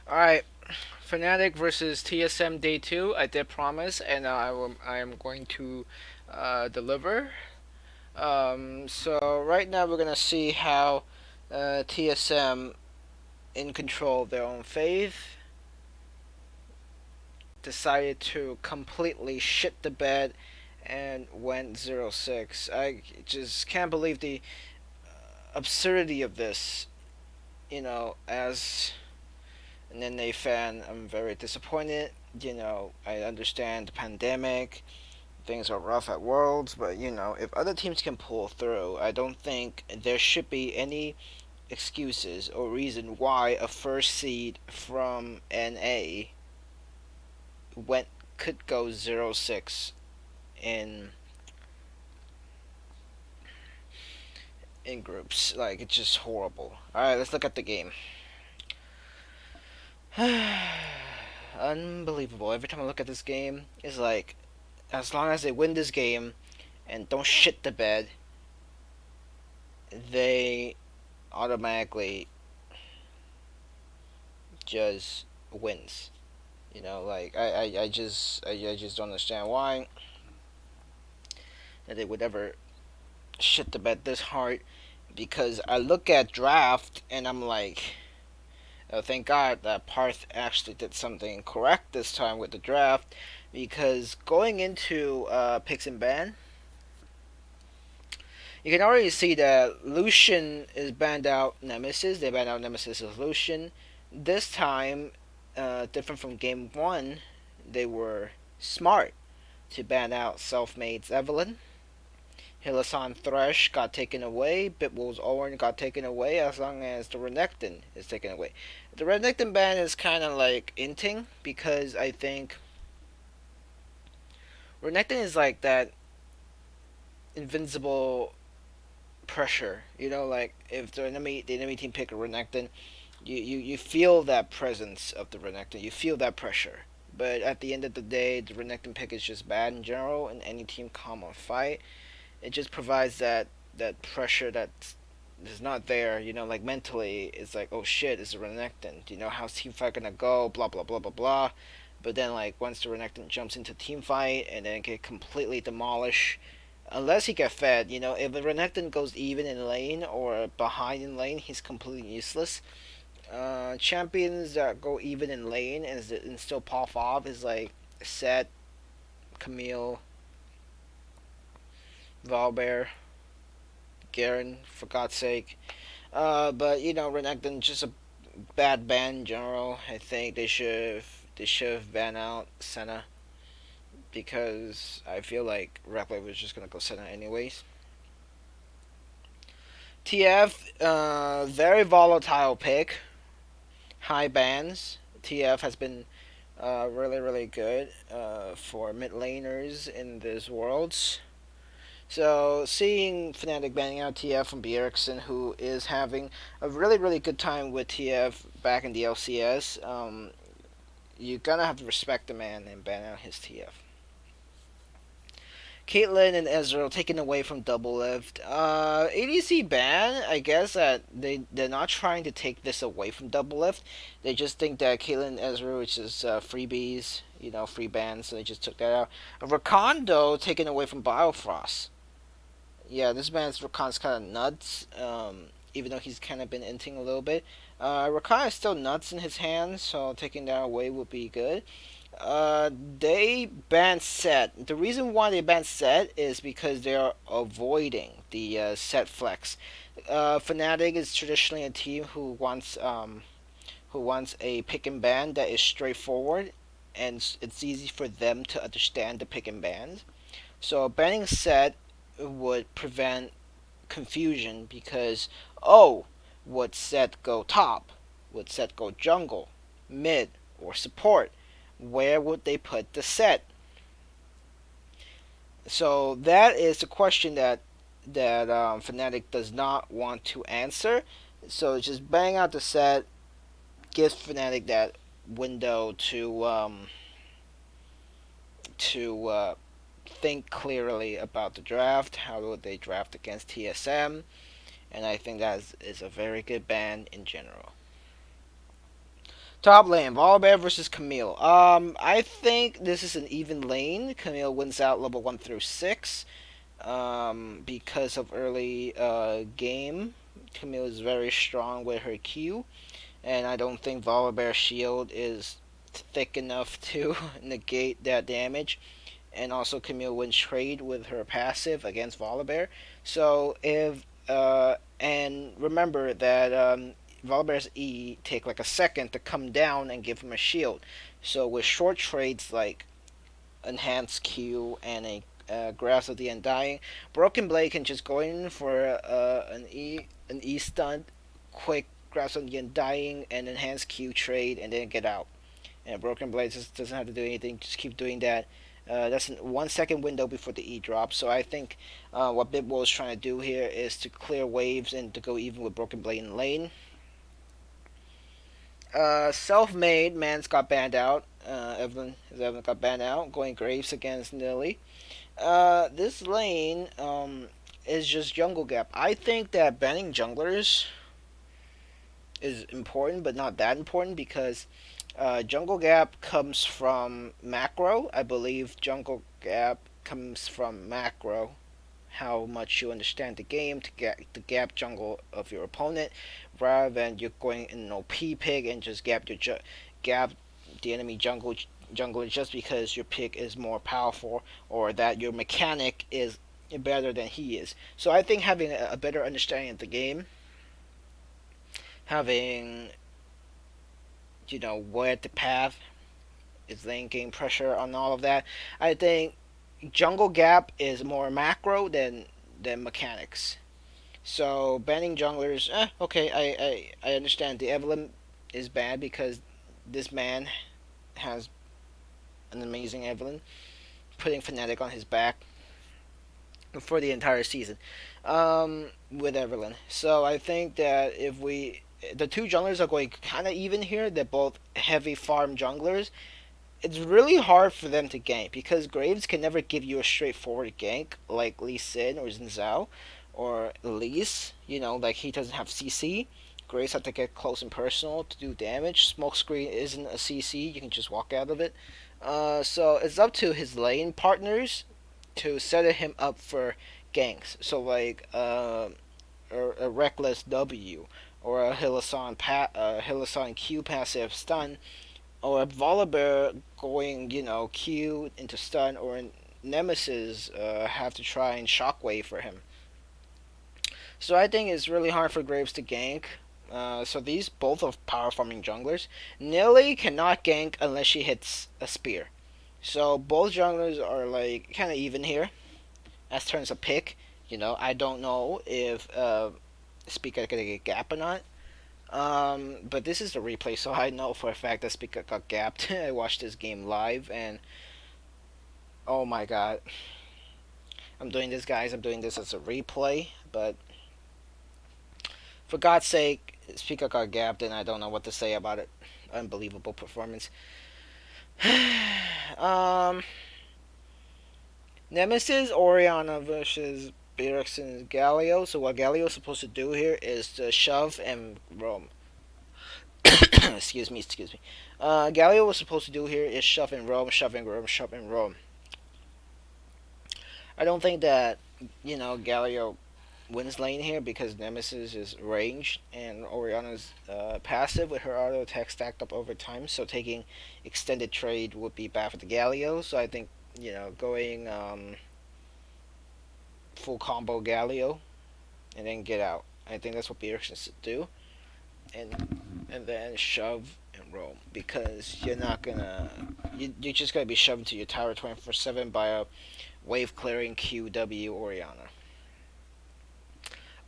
Alright, Fnatic versus TSM Day 2. I did promise, and I am going to deliver. So, right now we're going to see how TSM, in control of their own fate, decided to completely shit the bed and went 0-6. I just can't believe the absurdity of this. As an NA fan, I'm very disappointed. I understand the pandemic, things are rough at Worlds, but if other teams can pull through, I don't think there should be any excuses or reason why a first seed from NA went could go 0-6 in in groups. Like, it's just horrible. All right, let's look at the game. Unbelievable. Every time I look at this game, it's like, as long as they win this game and don't shit the bed, they automatically just wins. Like, I just don't understand why that they would ever shit the bed this hard. Because I look at draft and I'm like, oh, thank God that Parth actually did something correct this time with the draft. Because going into picks and ban, you can already see that Lucian is banned out Nemesis. They banned out Nemesis as Lucian. This time, different from game one, they were smart to ban out Self-Made's Evelyn. Hilasan Thresh got taken away. Bitwolf's Owen got taken away as long as the Renekton is taken away. The Renekton ban is kind of like inting because I think Renekton is like that invincible pressure. Like if the enemy team pick a Renekton, you feel that presence of the Renekton. You feel that pressure. But at the end of the day, the Renekton pick is just bad in general, and any team calm on fight. It just provides that pressure that is not there. Like mentally, it's like, oh shit, it's a Renekton. How's team fight gonna go? Blah blah blah blah blah. But then, like, once the Renekton jumps into team fight and then get completely demolished, unless he get fed, if the Renekton goes even in lane or behind in lane, he's completely useless. Champions that go even in lane and still pop off is like Set, Camille, Valbear, Garen, for God's sake. But Renekton just a bad ban in general. I think they should have banned out Senna because I feel like Repli was just gonna go Senna anyways. TF, very volatile pick, high bans. TF has been really really good for mid laners in this worlds. So seeing Fnatic banning out TF from Bjergsen, who is having a really really good time with TF back in the LCS, you're gonna have to respect the man and ban out his TF. Caitlyn and Ezreal taken away from Double Lift. ADC ban, I guess that they're not trying to take this away from Double Lift. They just think that Caitlyn and Ezreal, which is freebies, free bans, so they just took that out. Rakondo taken away from Biofrost. Yeah, this man's Rakan's kind of nuts. Even though he's kind of been inting a little bit. Rakan is still nuts in his hands, so taking that away would be good. They banned Set. The reason why they banned Set is because they are avoiding the Set flex. Fnatic is traditionally a team who wants a pick and ban that is straightforward, and it's easy for them to understand the pick and ban. So banning Set would prevent confusion because, oh, would Set go top? Would Set go jungle, mid, or support? Where would they put the Set? So that is the question that Fnatic does not want to answer. So just bang out the Set, gives Fnatic that window to think clearly about the draft. How would they draft against TSM? And I think that is a very good ban in general. Top lane, Volibear versus Camille. I think this is an even lane. Camille wins out level 1 through 6. Because of early game. Camille is very strong with her Q, and I don't think Volibear's shield is thick enough to negate that damage. And also, Camille wins trade with her passive against Volibear. So if and remember that Volibear's E take like a second to come down and give him a shield. So with short trades like enhanced Q and a Grasp of the Undying, Broken Blade can just go in for an E stun, quick Grasp of the Undying and enhanced Q trade, and then get out. And Broken Blade just doesn't have to do anything; just keep doing that. That's a 1 second window before the E drop. So I think what Bibwo is trying to do here is to clear waves and to go even with Broken Blade in lane. Self-made, Mans got banned out. Evelyn got banned out, going Graves against Nilly. This lane is just jungle gap. I think that banning junglers is important, but not that important because jungle gap comes from macro. I believe jungle gap comes from macro. How much you understand the game to get the gap jungle of your opponent, rather than you're going in an OP pick and just gap the enemy jungler just because your pick is more powerful or that your mechanic is better than he is. So I think having a better understanding of the game, having where the path is laying game pressure on all of that, I think jungle gap is more macro than mechanics. So banning junglers, okay, I understand. The Evelyn is bad because this man has an amazing Evelyn, putting Fnatic on his back for the entire season with Evelyn. So I think that if the two junglers are going kind of even here. They're both heavy farm junglers. It's really hard for them to gank because Graves can never give you a straightforward gank like Lee Sin or Xin Zhao or Elise. Like he doesn't have CC. Graves have to get close and personal to do damage. Smokescreen isn't a CC. You can just walk out of it. So it's up to his lane partners to set him up for ganks. So like a reckless W or a Hillisan Q passive stun or a Volibear going, Q into stun, or a Nemesis have to try and shockwave for him. So I think it's really hard for Graves to gank. So these both are power farming junglers. Nilly cannot gank unless she hits a spear. So both junglers are like kind of even here as turns a pick. I don't know if Speaker gonna get gap or not. But this is the replay, so I know for a fact that Speaker got gapped. I watched this game live, and oh my god, I'm doing this, guys. I'm doing this as a replay, but for God's sake, Speaker got gapped, and I don't know what to say about it. Unbelievable performance. um, Nemesis, Orianna versus Beerix and Galio. So what Galio is supposed to do here is to shove and roam. excuse me. Galio was supposed to do here is shove and roam, shove and roam, shove and roam. I don't think that Galio wins lane here because Nemesis is ranged and Oriana's passive with her auto attack stacked up over time. So taking extended trade would be bad for the Galio. So I think going full combo Galio and then get out. I think that's what Beerus should do, and then shove and roam because you're just gonna be shoved to your tower 24/7 by a wave clearing QW Orianna.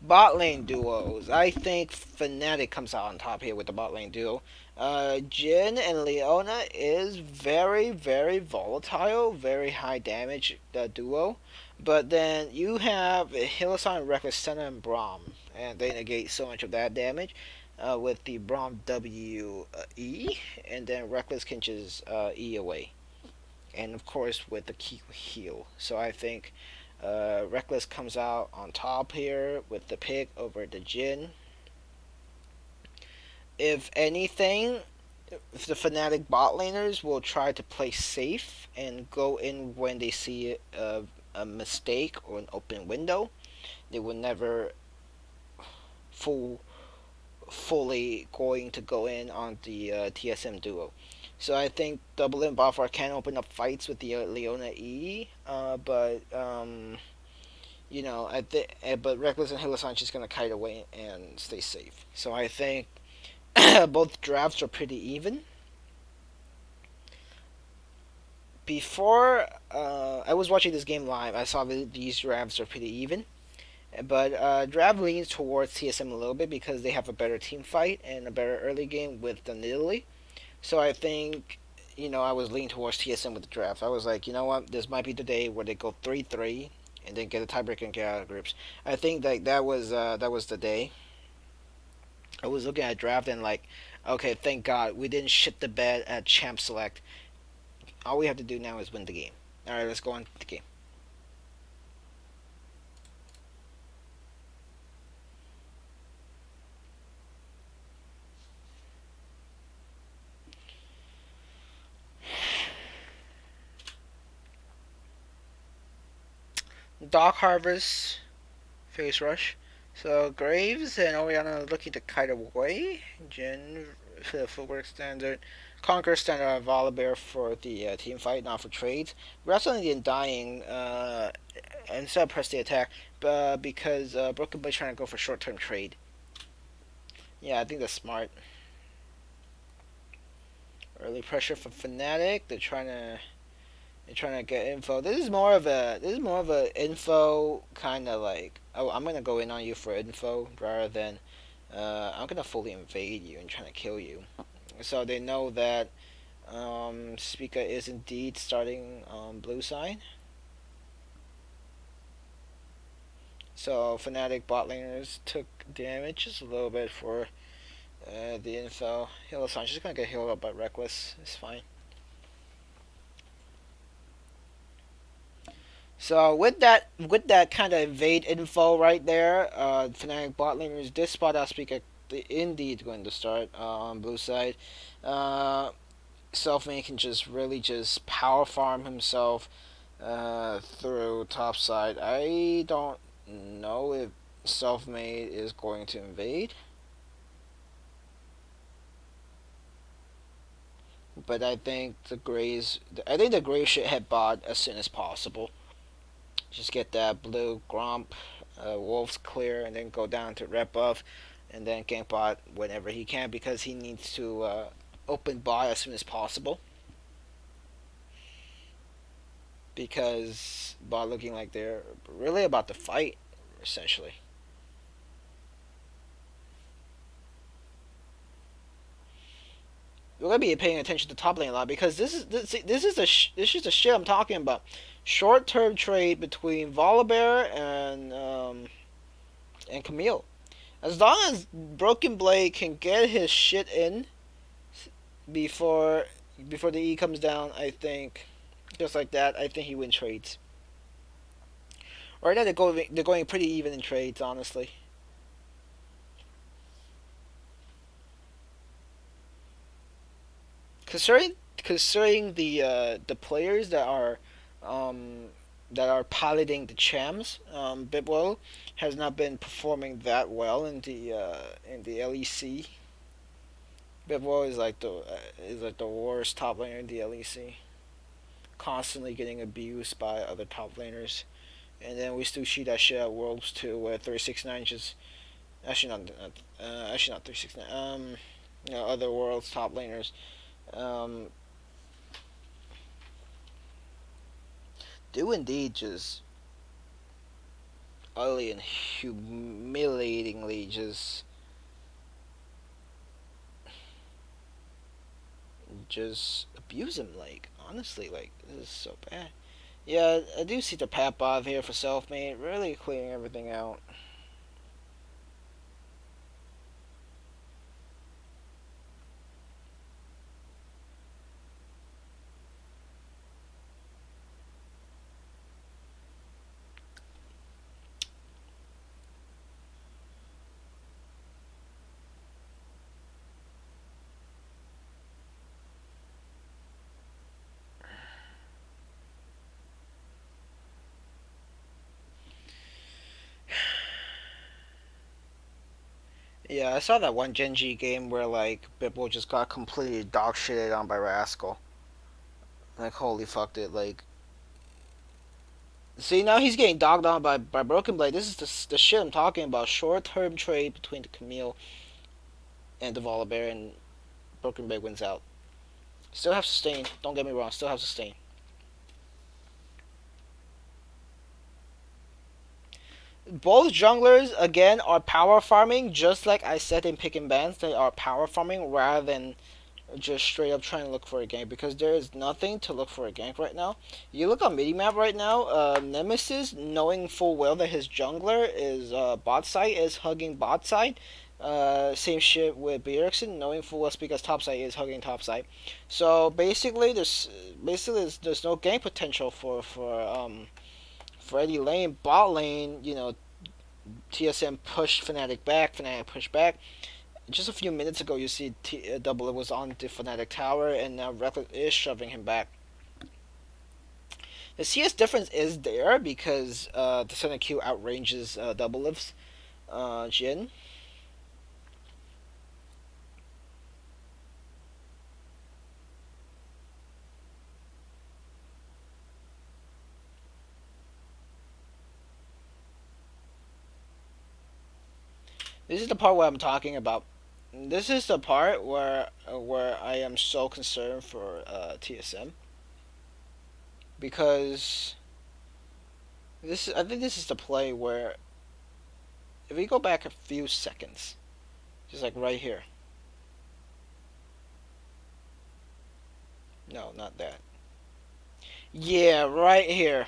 Bot lane duos. I think Fnatic comes out on top here with the bot lane duo. Jhin and Leona is very, very volatile, very high damage duo. But then you have Hillsong, Reckless, Senna, and Braum. And they negate so much of that damage with the Braum W E. And then Reckless can just E away. And of course with the Q heal. So I think Reckless comes out on top here with the pick over the Jhin. If anything, if the Fnatic bot laners will try to play safe and go in when they see a mistake or an open window, they will never full fully going to go in on the TSM duo. So I think Double and Bofar can open up fights with the Leona E, but I think, but Reckless and Hilasan just gonna kite away and stay safe. So I think both drafts are pretty even. Before I was watching this game live, I saw these drafts are pretty even. But Drav leans towards TSM a little bit because they have a better team fight and a better early game with the Italy. So I think, I was leaning towards TSM with the draft. I was like, you know what, this might be the day where they go 3-3 and then get a tiebreaker and get out of groups. I think that was the day. I was looking at draft and like, okay, thank God we didn't shit the bed at champ select. All we have to do now is win the game. All right, let's go on to the game. Doc Harvest, face rush. So Graves and Oriana looking to kite away. Jin for the footwork standard. Conquer standard Volibear for the team fight, not for trades. Wrestling and dying instead of press the attack, because Broken Blade trying to go for short term trade. Yeah, I think that's smart. Early pressure for Fnatic. They're trying to get info. This is more of a info kind of like, oh, I'm gonna go in on you for info rather than I'm gonna fully invade you and trying to kill you. So they know that Spica is indeed starting blue side. So Fnatic bot laners took damage just a little bit for the info. Hilasan's just gonna get healed up by Reckless. It's fine. So with that kind of invade info right there, Fnatic bot laners this spot out Spica indeed going to start on blue side. Uh, Selfmade can just really just power farm himself through top side. I don't know if Selfmade is going to invade, but I think the Grays should head bot as soon as possible. Just get that blue Gromp, Wolves clear, and then go down to red buff, and then gank bot whenever he can because he needs to open bot as soon as possible. Because bot looking like they're really about to fight, essentially. We're gonna be paying attention to top lane a lot because this is the shit I'm talking about. Short term trade between Volibear and Camille. As long as Broken Blade can get his shit in before before the E comes down, I think just like that, I think he wins trades. Right now they're going pretty even in trades, honestly. Considering the players um, that are piloting the champs, Bibwell has not been performing that well in the LEC. Bibwell is like the worst top laner in the LEC, constantly getting abused by other top laners. And then we still see that shit at Worlds too, where 369 just actually not 369. Other Worlds top laners um, do indeed just utterly and humiliatingly just abuse him. Like honestly, like this is so bad. Yeah, I do see the Pat Bob here for Selfmade, really clearing everything out. Yeah, I saw that one Genji game where like Bipple just got completely dog shitted on by Rascal. Like holy fuck, dude. Like, see now he's getting dogged on by Broken Blade. This is the shit I'm talking about. Short term trade between the Camille and the Volibear, and Broken Blade wins out. Still have sustain. Don't get me wrong. Still have sustain. Both junglers again are power farming, just like I said in pick and bans. They are power farming rather than just straight up trying to look for a gank, because there is nothing to look for a gank right now. You look on midi map right now, Nemesis, knowing full well that his jungler is bot side, is hugging bot side. Same shit with Bjergsen, knowing full well because top side is hugging top side. So basically, there's no gank potential for any lane. Bot lane, you know, TSM pushed Fnatic back, Fnatic pushed back. Just a few minutes ago, you see Double was on the Fnatic tower, and now Reckless is shoving him back. The CS difference is there because the center Q outranges Double Lift's Jhin. This is the part where I'm talking about. This is the part where I am so concerned for TSM, because I think this is the play where if we go back a few seconds, just like right here. No, not that. Yeah, right here.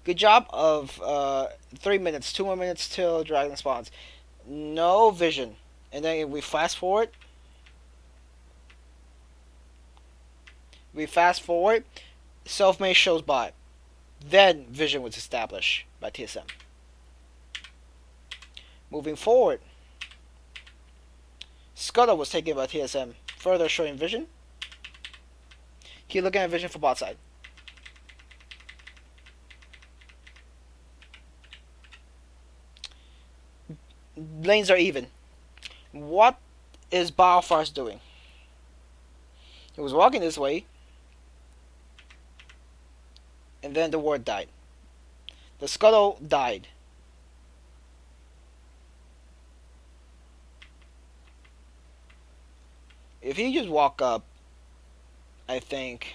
Good job of 3 minutes, 2 more minutes till Dragon spawns. No vision. And then if we fast forward, self-made shows bot. Then vision was established by TSM. Moving forward, Scuttle was taken by TSM, further showing vision. Keep looking at vision for bot side. Lanes are even. What is Biofars doing? He was walking this way, and then the ward died. The Scuttle died. If he just walk up, I think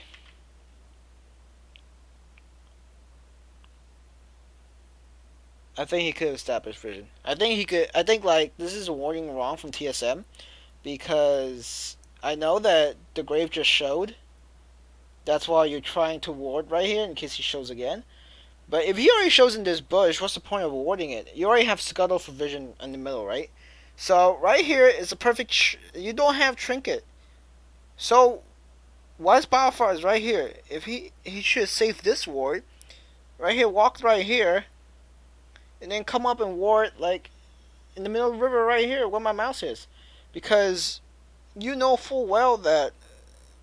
he could establish vision. I think he could. I think like this is a warning wrong from TSM, because I know that the grave just showed. That's why you're trying to ward right here in case he shows again. But if he already shows in this bush, what's the point of warding it? You already have Scuttle for vision in the middle, right? So right here is a perfect. You don't have trinket. So why is Biofars right here? If he should save this ward right here, walk right here, and then come up and ward like in the middle of the river right here where my mouse is, because you know full well that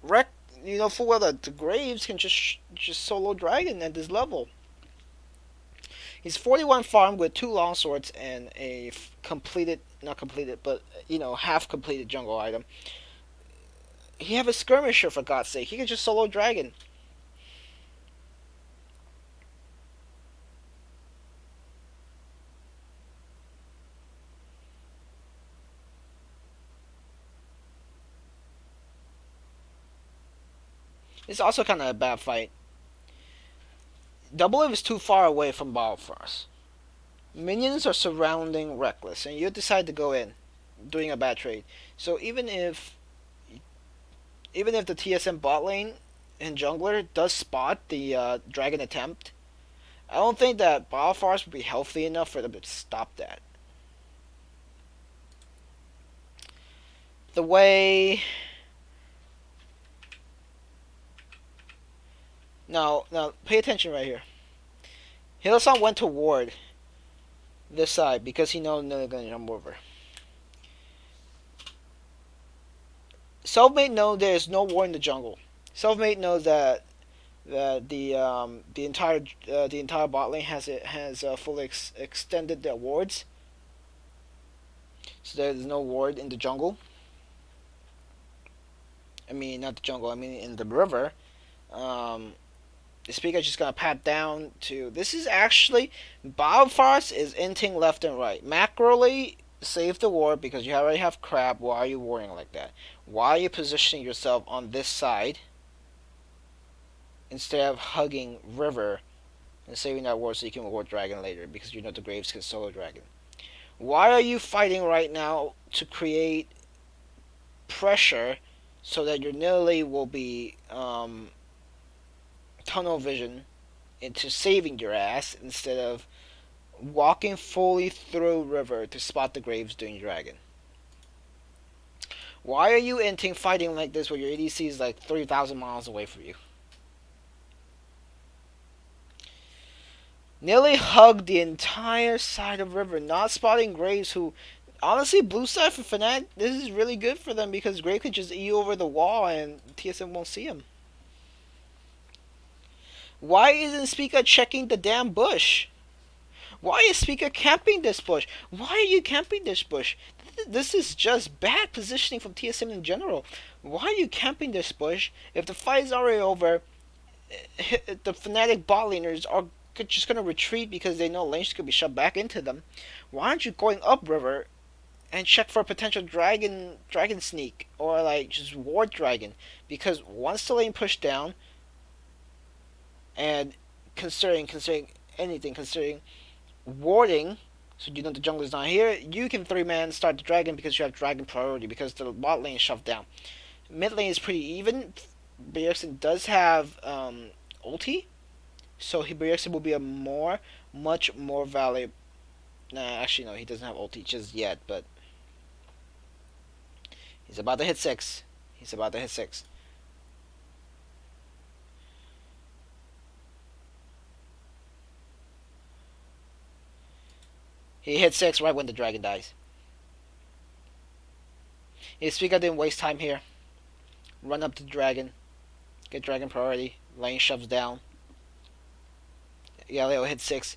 the Graves can just solo dragon at this level. He's 41 farm with 2 long swords and a completed, not completed, but half completed jungle item. He have a skirmisher, for God's sake. He can just solo dragon. It's also kind of a bad fight. Double Live is too far away from Biofrost. Minions are surrounding Reckless, and you decide to go in, doing a bad trade. So even if the TSM bot lane and jungler does spot the dragon attempt, I don't think that Biofrost would be healthy enough for them to stop that. The way... Now, pay attention right here. Hillsong went to ward this side because he knows they're going to jump over. Selfmade knows there is no ward in the jungle. Selfmade knows that the entire bot lane has fully extended their wards. so there's no ward in the jungle. I mean, not the jungle. I mean, in the river. Um, the speaker just gonna pat down to. This is actually Bioforce is inting left and right. Macroly, save the ward because you already have crab. Why are you warring like that? Why are you positioning yourself on this side instead of hugging river and saving that ward so you can ward dragon later because you know the Graves can solo dragon? Why are you fighting right now to create pressure so that your Nilly will be tunnel vision into saving your ass instead of walking fully through river to spot the Graves doing dragon? Why are you inting fighting like this where your ADC is like 3,000 miles away from you? Nearly hugged the entire side of river, not spotting Graves, who honestly, blue side for Fnatic, this is really good for them because Grave could just E over the wall and TSM won't see him. Why isn't Spica checking the damn bush? Why is Spica camping this bush? Why are you camping this bush? This is just bad positioning from TSM in general. Why are you camping this bush? If the fight is already over, the Fnatic bot laners are just gonna retreat because they know lanes could be shoved back into them. Why aren't you going upriver and check for a potential dragon sneak or like just ward dragon? Because once the lane pushed down, and considering anything, considering warding, so you know the jungler's not here, you can 3-man start the dragon because you have dragon priority because the bot lane is shoved down. Mid lane is pretty even. Bjergsen does have ulti, so Bjergsen will be a much more valuable. Nah, actually no, he doesn't have ulti just yet, but he's about to hit 6. He's about to hit 6. He hit 6 right when the dragon dies. If Spica didn't waste time here, run up to the dragon, get dragon priority, lane shoves down. Galileo hit 6.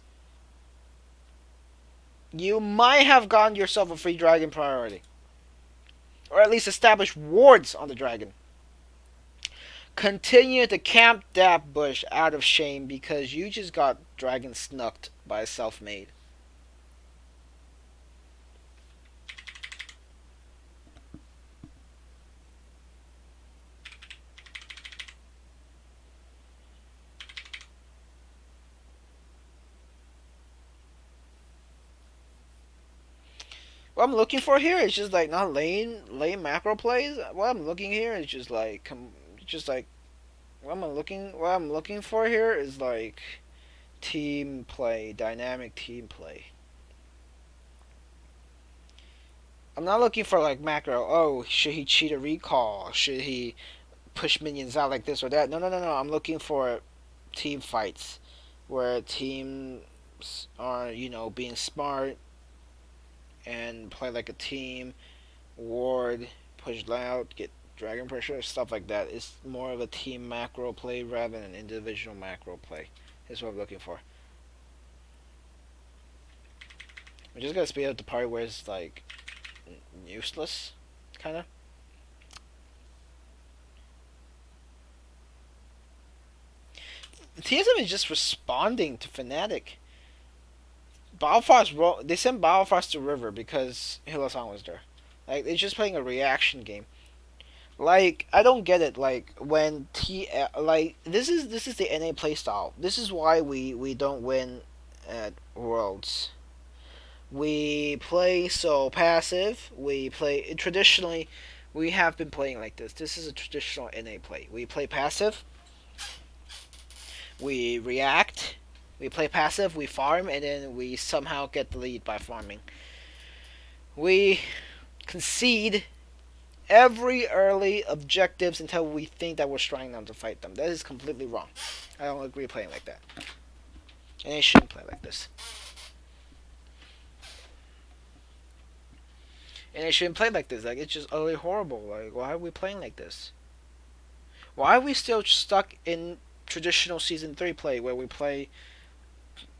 You might have gotten yourself a free dragon priority. Or at least establish wards on the dragon. Continue to camp that bush out of shame because you just got dragon snucked by a self-made. What I'm looking for here is just like not lane macro plays. What I'm looking here is just like what I'm looking for here is like team play, dynamic team play. I'm not looking for like macro. Oh, should he cheat a recall? Should he push minions out like this or that? No. I'm looking for team fights where teams are being smart and play like a team, ward, push loud, get dragon pressure, stuff like that. It's more of a team macro play rather than an individual macro play. That's what I'm looking for. I'm just gonna speed up the part where it's like useless, kind of. TSM is just responding to Fnatic. They sent Balfours to River because Hilosan was there. Like, they're just playing a reaction game. Like, I don't get it. Like, when this is the NA playstyle. This is why we don't win at Worlds. We play so passive. We play traditionally. We have been playing like this. This is a traditional NA play. We play passive. We react. We play passive. We farm, and then we somehow get the lead by farming. We concede every early objectives until we think that we're strong enough to fight them. That is completely wrong. I don't agree playing like that. And they shouldn't play like this. And they shouldn't play like this. Like, it's just utterly horrible. Like, why are we playing like this? Why are we still stuck in traditional Season 3 play where we play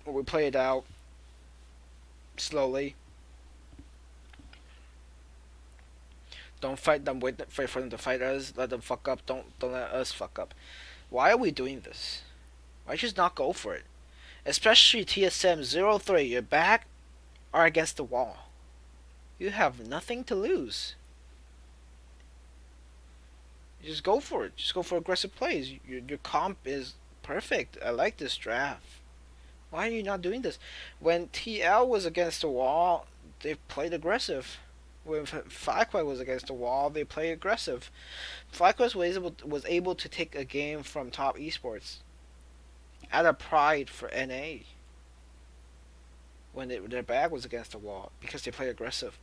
it out slowly Don't fight them. Wait for them to fight us. Let them fuck up. Don't let us fuck up. Why are we doing this? Why just not go for it? Especially TSM 03. Your back are against the wall. You have nothing to lose. Just go for it. Just go for aggressive plays. Your comp is perfect. I like this draft. Why are you not doing this? When TL was against the wall, they played aggressive. When FlyQuest was against the wall, they played aggressive. FlyQuest was able to take a game from top esports out of pride for NA when their back was against the wall because they play aggressive.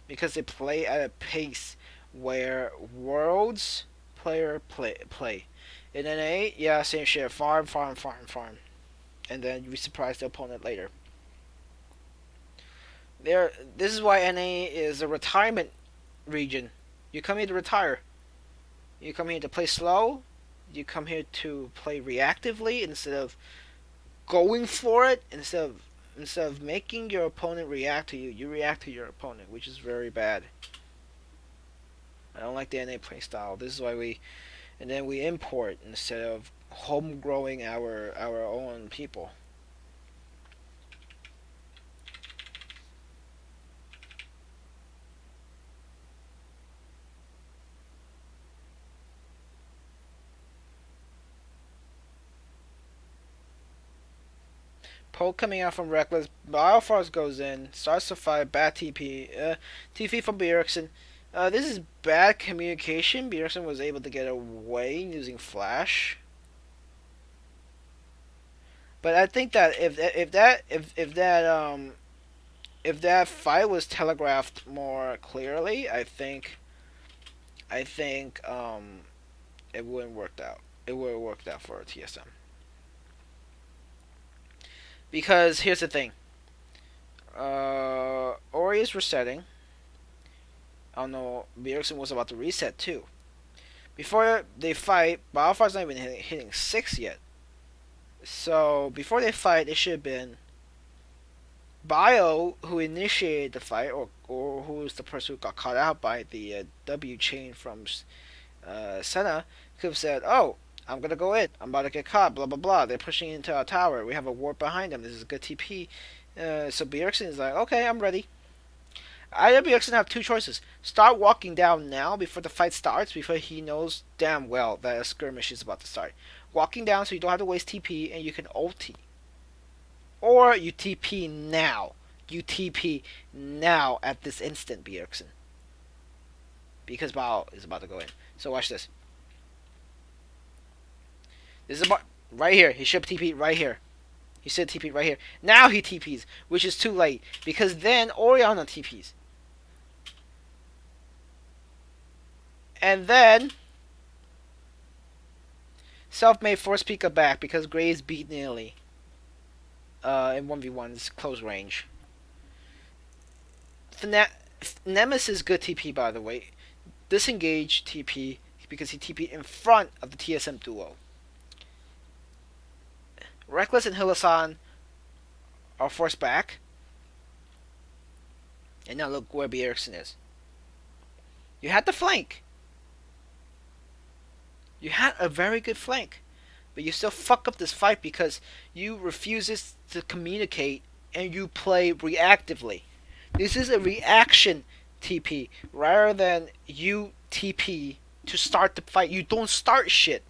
Because they play at a pace where worlds player play. In NA, yeah, same shit. Farm, farm, farm, farm. And then you surprise the opponent later. This is why NA is a retirement region. You come here to retire. You come here to play slow. You come here to play reactively instead of going for it. Instead of making your opponent react to you, you react to your opponent, which is very bad. I don't like the NA play style. This is why we import instead of home growing our own people. Poke coming out from Reckless. Bioforce goes in. Starts to fight. Bad TP. TP from Bjergsen. This is bad communication. Bjergsen was able to get away using Flash. But I think that if that fight was telegraphed more clearly, I think it wouldn't worked out. It would have worked out for TSM. Because here's the thing. Ori is resetting. I don't know. Bjergsen was about to reset too. Before they fight, Biofar's not even hitting 6 yet. So before they fight, it should have been Bio who initiated the fight, or who was the person who got caught out by the W chain from Senna, could have said, "Oh, I'm gonna go in. I'm about to get caught. Blah blah blah. They're pushing into our tower. We have a warp behind them. This is a good TP." So Bjergsen is like, "Okay, I'm ready." Either Bjergsen have two choices: start walking down now before the fight starts, before he knows damn well that a skirmish is about to start. Walking down so you don't have to waste TP and you can ulti. Or you TP now. You TP now at this instant, Bjergsen. Because Bao is about to go in. So watch this. This is about right here. He should TP right here. He should TP right here. Now he TPs, which is too late. Because then Orianna TPs. And then Self-made force Pika back because Graves beat Nearly. In 1v1's close range. Nemesis good TP, by the way. Disengage TP because he TP'd in front of the TSM duo. Reckless and Hillasan are forced back. And now look where Bjergsen is. You had the flank. You had a very good flank. But you still fuck up this fight because you refuses to communicate and you play reactively. This is a reaction TP rather than you TP to start the fight. You don't start shit.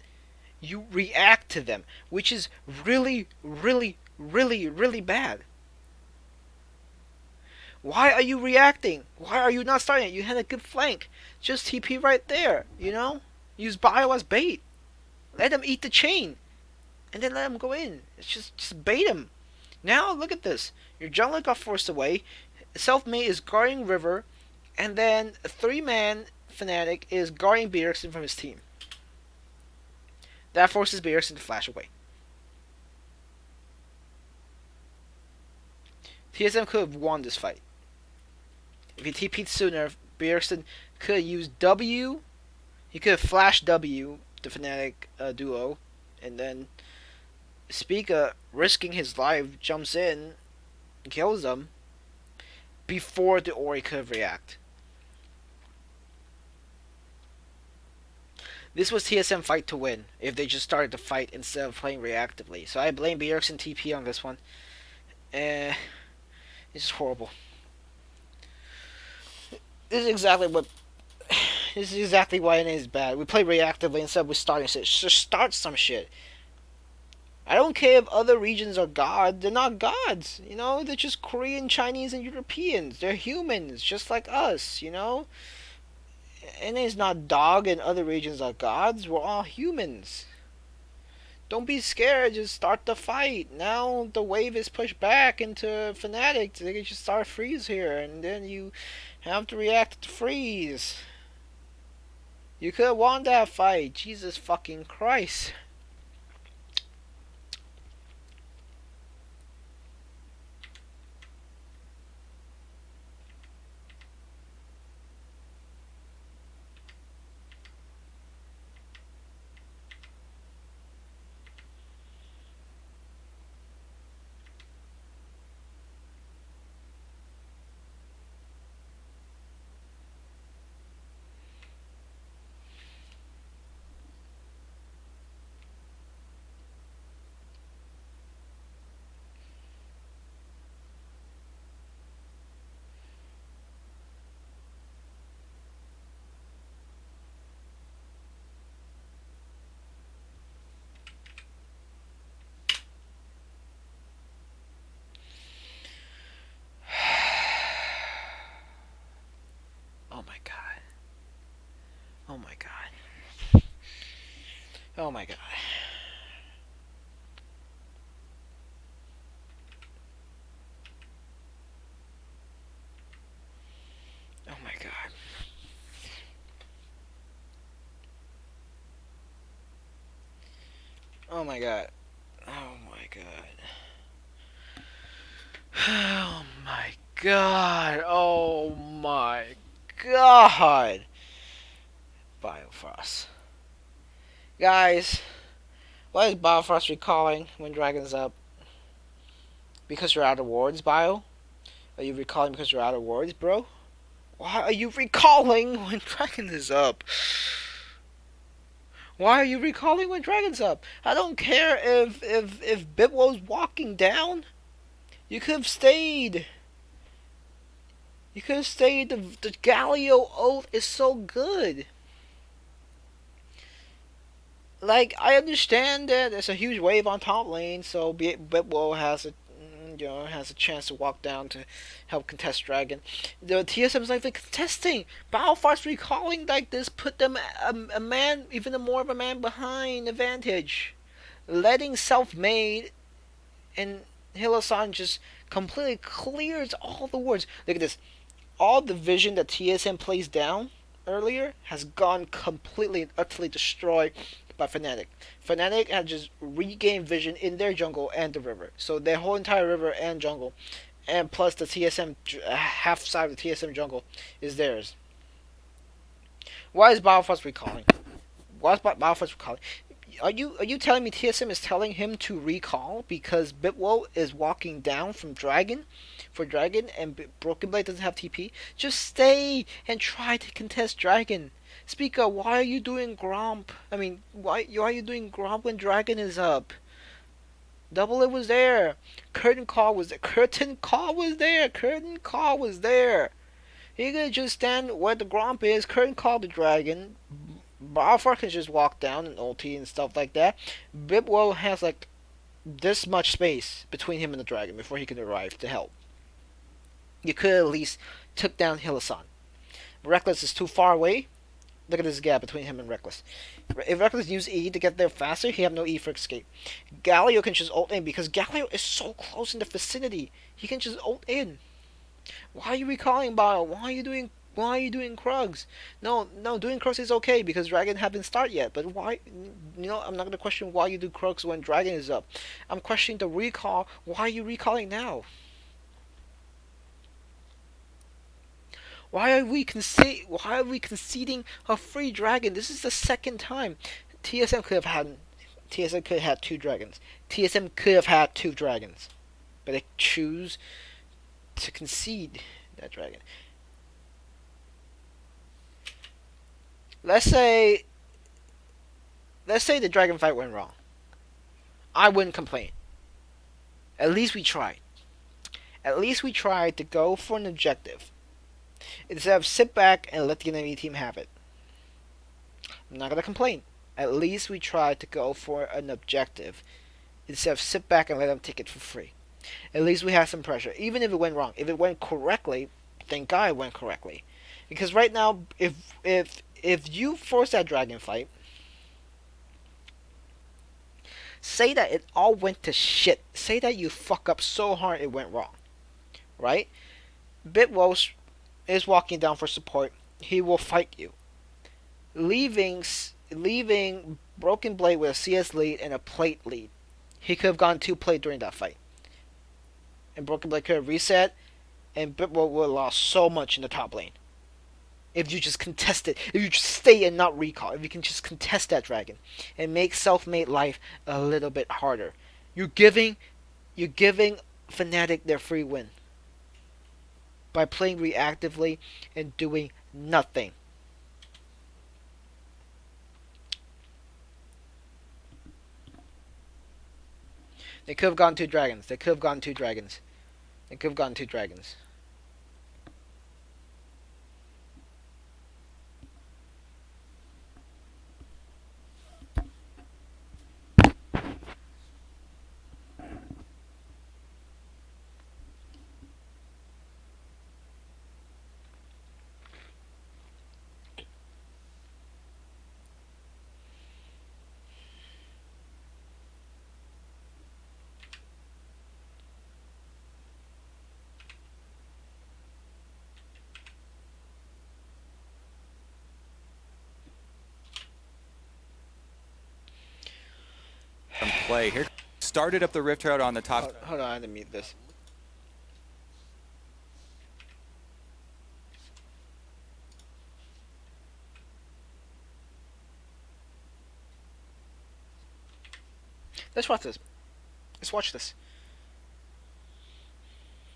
You react to them, which is really, really, really, really bad. Why are you reacting? Why are you not starting it? You had a good flank. Just TP right there, you know? Use Bio as bait. Let him eat the chain. And then let him go in. It's just bait him. Now, look at this. Your jungler got forced away. Self-made is guarding River. And then a 3-man Fnatic is guarding Bjergsen from his team. That forces Bjergsen to flash away. TSM could have won this fight. If he TP'd sooner, Bjergsen could have used W. He could have flashed W, the Fnatic duo. And then Spica, risking his life, jumps in, kills them, before the Ori could react. This was TSM fight to win if they just started to fight instead of playing reactively. So I blame Bjergsen TP on this one. It's just horrible. This is exactly what. This is exactly why it is bad. We play reactively instead of starting shit. Just start some shit. I don't care if other regions are gods. They're not gods. You know, they're just Korean, Chinese, and Europeans. They're humans, just like us. You know, and it's not dog and other regions are gods. We're all humans. Don't be scared. Just start the fight. Now the wave is pushed back into Fnatic. They can just start freeze here, and then you have to react to freeze. You could have won that fight. Jesus fucking Christ. Oh my god. Oh my god. Oh my god. Oh my god. Oh my god. Oh my god. Oh my god. Oh my god. Biofrost. Guys, why is Biofrost recalling when Dragon's up? Because you're out of wards, Bio? Are you recalling because you're out of wards, bro? Why are you recalling when Dragon is up? Why are you recalling when Dragon's up? I don't care if Bitwo's walking down. You could have stayed. You could have stayed. The Galio ult is so good. Like, I understand that there's a huge wave on top lane, so Bitwo has a has a chance to walk down to help contest Dragon. The TSM's like they're contesting. Biofrost recalling like this put them a man, even a more of a man behind advantage. Letting self-made and Hilosan just completely clears all the wards. Look at this. All the vision that TSM plays down earlier has gone completely and utterly destroyed by Fnatic. Fnatic had just regained vision in their jungle and the river. So their whole entire river and jungle, and plus the TSM half side of the TSM jungle is theirs. Why is Biofrost recalling? Why is Biofrost recalling? Are you telling me TSM is telling him to recall because Bitwo is walking down from Dragon for Dragon and Broken Blade doesn't have TP? Just stay and try to contest Dragon. Speaker, why are you doing Gromp? I mean, why are you doing Gromp when Dragon is up? Double It was there. Curtain Call was there. Curtain Call was there. Curtain Call was there. He could just stand where the Gromp is. Curtain Call the Dragon. Balfour can just walk down and ulti and stuff like that. Bitwo has like this much space between him and the dragon before he can arrive to help. You could at least took down Hilasan. Reckless is too far away. Look at this gap between him and Reckless. If Reckless used E to get there faster, he have no E for escape. Galio can just ult in because Galio is so close in the vicinity. He can just ult in. Why are you recalling Bio? Why are you doing Krugs? No, doing Krugs is okay because Dragon haven't started yet. But why? I'm not gonna question why you do Krugs when Dragon is up. I'm questioning the recall. Why are you recalling now? Why are we conceding a free dragon? This is the second time. TSM could have had two dragons. TSM could have had two dragons, but they choose to concede that dragon. Let's say let's say the dragon fight went wrong. I wouldn't complain. At least we tried. At least we tried to go for an objective instead of sit back and let the enemy team have it. I'm not gonna complain. At least we tried to go for an objective instead of sit back and let them take it for free. At least we had some pressure, even if it went wrong. If it went correctly, thank God it went correctly. Because right now, if you force that dragon fight, say that it all went to shit. Say that you fuck up so hard it went wrong, right? Bitwos is walking down for support. He will fight you, leaving Broken Blade with a CS lead and a plate lead. He could have gone 2 plate during that fight, and Broken Blade could have reset, and Bitwo would have lost so much in the top lane. If you just contest it, if you just stay and not recall, if you can just contest that dragon and make self-made life a little bit harder, you're giving Fnatic their free win by playing reactively and doing nothing. They could have gone 2 dragons. They could have gone 2 dragons. They could have gone 2 dragons. Play here. Started up the Rift Herald on the top. Hold on, I had to mute this. Let's watch this. Let's watch this.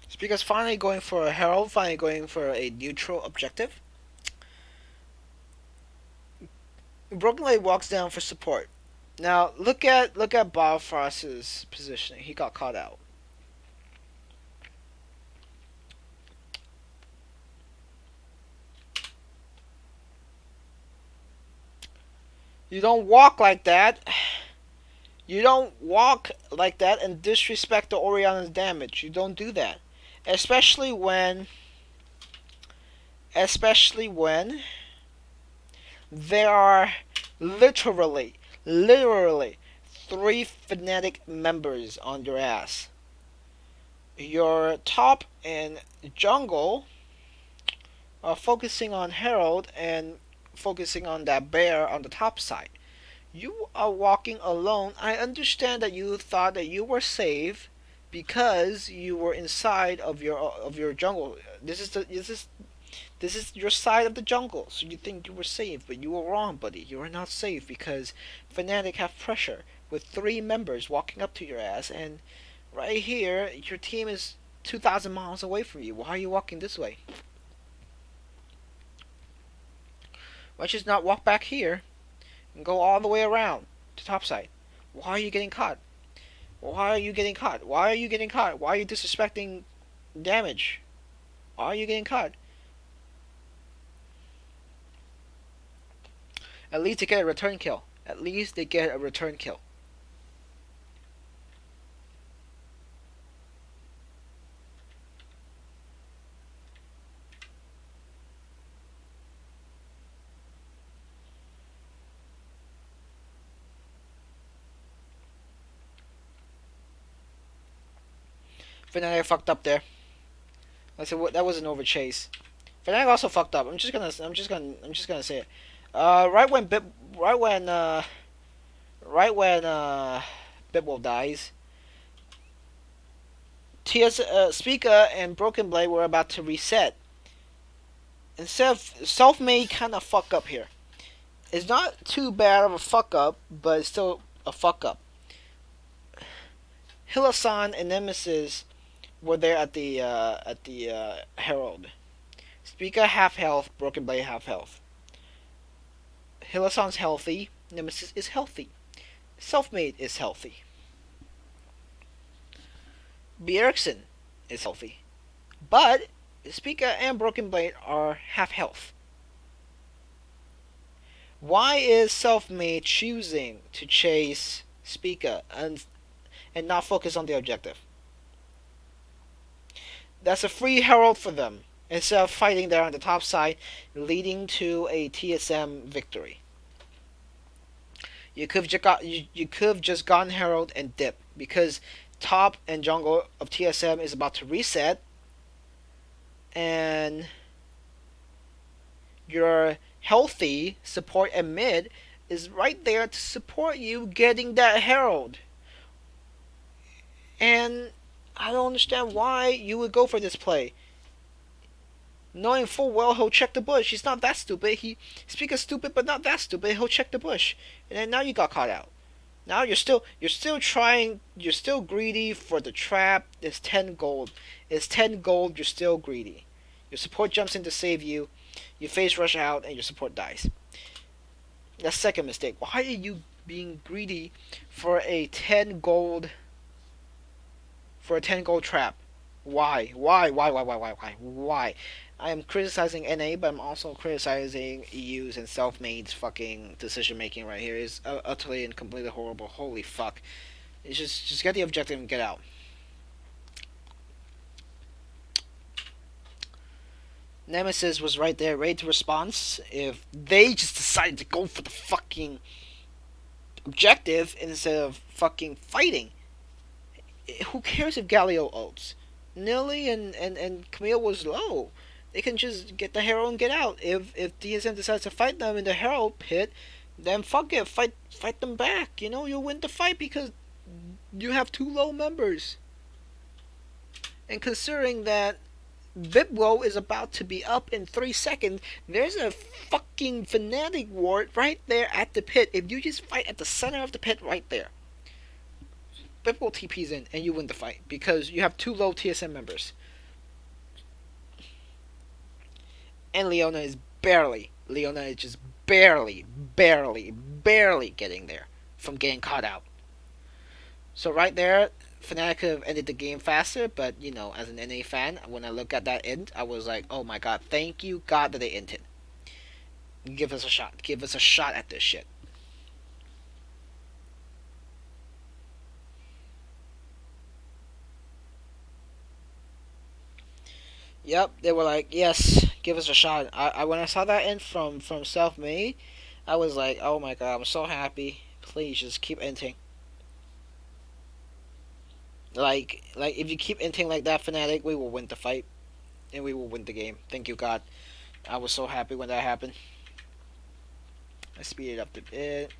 Speaker's finally going for a Herald, finally going for a neutral objective. Broken Blade walks down for support. Now look at Bifrost's positioning. He got caught out. You don't walk like that. You don't walk like that and disrespect the Orianna's damage. You don't do that. Especially when there are literally 3 Fnatic members on your ass. Your top and jungle are focusing on Herald and focusing on that bear on the top side. You are walking alone. I understand that you thought that you were safe because you were inside of your jungle. This is your side of the jungle, so you think you were safe, but you were wrong, buddy. You are not safe because Fnatic have pressure with 3 members walking up to your ass, and right here, your team is 2,000 miles away from you. Why are you walking this way? Why don't you just not walk back here and go all the way around to topside? Why are you getting caught? Why are you getting caught? Why are you getting caught? Why are you disrespecting damage? Why are you getting caught? At least they get a return kill. At least they get a return kill. Fnatic fucked up there. I said that was an over chase. Fnatic also fucked up. I'm just gonna say it. Right when Bitwolf dies, Speaker and Broken Blade were about to reset. Instead of self-made kind of fuck up here. It's not too bad of a fuck up, but it's still a fuck up. Hilasan and Nemesis were there at the Herald. Speaker half health, Broken Blade half health. Hilasan's healthy. Nemesis is healthy. Self-made is healthy. Bjergsen is healthy. But Spica and Broken Blade are half health. Why is Self-made choosing to chase Spica and not focus on the objective? That's a free herald for them instead of fighting there on the top side, leading to a TSM victory. You could have just gone herald and dip because top and jungle of TSM is about to reset, and your healthy support and mid is right there to support you getting that herald. And I don't understand why you would go for this play. Knowing full well he'll check the bush. He's not that stupid. He speaks stupid but not that stupid. He'll check the bush. And then now you got caught out. Now you're still trying, you're still greedy for the trap. It's 10 gold. It's 10 gold, you're still greedy. Your support jumps in to save you. You face rush out and your support dies. That's second mistake. Why are you being greedy for a 10 gold trap? Why? Why? I am criticizing NA, but I'm also criticizing EU's and Self-Made's fucking decision making right here. Is utterly and completely horrible. Holy fuck! It's just get the objective and get out. Nemesis was right there, ready to respond. If they just decided to go for the fucking objective instead of fucking fighting, who cares if Galio ults? Nilly and Camille was low. They can just get the Herald and get out. If TSM decides to fight them in the Herald pit, then fuck it, fight them back. You know, you'll win the fight because you have 2 low members. And considering that Bibwo is about to be up in 3 seconds, there's a fucking Fnatic ward right there at the pit. If you just fight at the center of the pit right there, Bibwo TP's in and you win the fight because you have 2 low TSM members. And Leona is just barely getting there from getting caught out. So right there, Fnatic could have ended the game faster, but you know, as an NA fan, when I look at that end, I was like, oh my god, thank you God that they ended. Give us a shot. Give us a shot at this shit. Yep, they were like, yes, give us a shot. I when I saw that end from Self-Made, I was like, oh my god, I'm so happy. Please just keep ending. Like if you keep ending like that, Fnatic, we will win the fight. And we will win the game. Thank you, God. I was so happy when that happened. I speeded up a bit.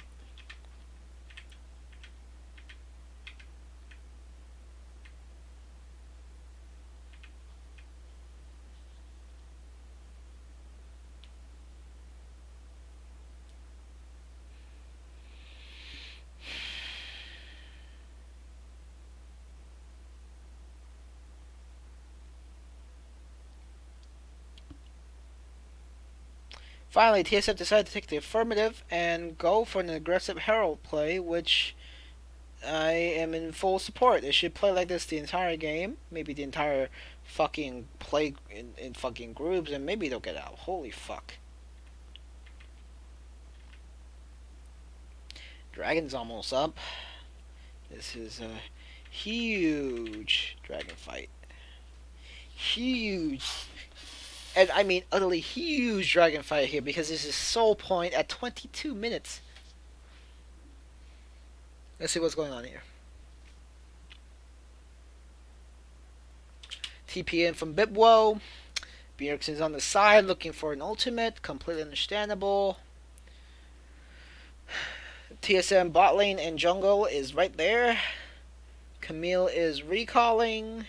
Finally, TSM decided to take the affirmative and go for an aggressive Herald play, which I am in full support. They should play like this the entire game, maybe the entire fucking play in fucking groups, and maybe they'll get out. Holy fuck. Dragon's almost up. This is a huge dragon fight. Huge. And I mean utterly huge dragon fight here because this is soul point at 22 minutes. Let's see what's going on here. TP in from Bibwo. Bjergsen's on the side looking for an ultimate. Completely understandable. TSM bot lane and jungle is right there. Camille is recalling.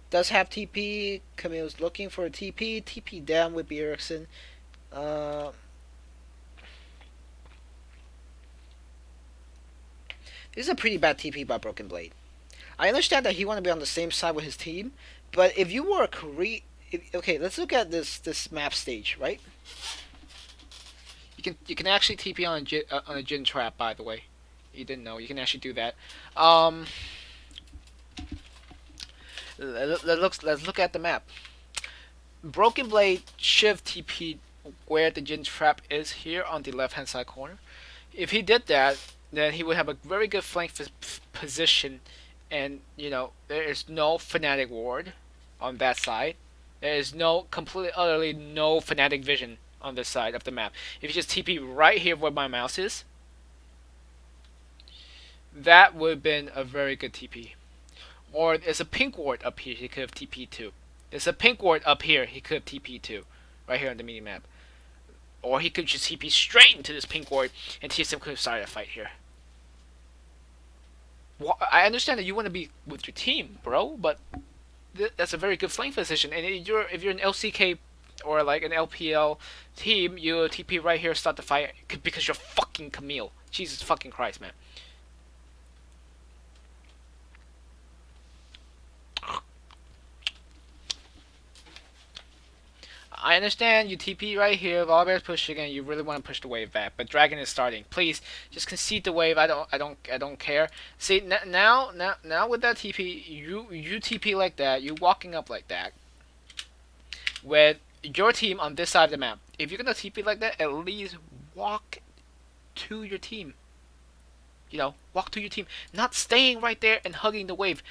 Does have TP. Camille's looking for a TP. TP down with Bjergsen. This is a pretty bad TP by Broken Blade. I understand that he want to be on the same side with his team, but if you were okay, let's look at this map stage, right? You can actually TP on a Jin trap, by the way. You didn't know you can actually do that. Um, let's look at the map. Broken Blade Shiv TP where the Jin trap is here on the left hand side corner. If he did that, then he would have a very good flank position, and there is no Fnatic ward on that side. There is no completely utterly no Fnatic vision on this side of the map. If you just TP right here where my mouse is, that would have been a very good TP. Or there's a pink ward up here he could have TP to. There's a pink ward up here he could have TP to. Right here on the mini map. Or he could just TP straight into this pink ward and TSM could have started a fight here. Well, I understand that you want to be with your team, bro, but that's a very good flank position. And if you're an LCK or like an LPL team, you TP right here, start the fight because you're fucking Camille. Jesus fucking Christ, man. I understand you TP right here, Volibear's pushing, and you really want to push the wave back, but Dragon is starting. Please just concede the wave. I don't care. See now with that TP, you TP like that, you walking up like that, with your team on this side of the map. If you're gonna TP like that, at least walk to your team. Walk to your team, not staying right there and hugging the wave.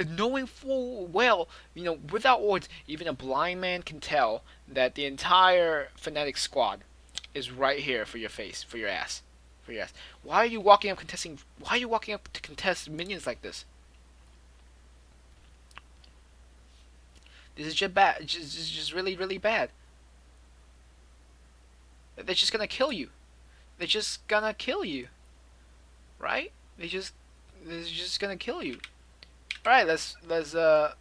Knowing full well, without words, even a blind man can tell that the entire Fnatic squad is right here for your face, for your ass. Why are you walking up contesting? Why are you walking up to contest minions like this? This is just bad. Just really, really bad. They're just gonna kill you. They're just gonna kill you, right? They're just gonna kill you. Alright, let's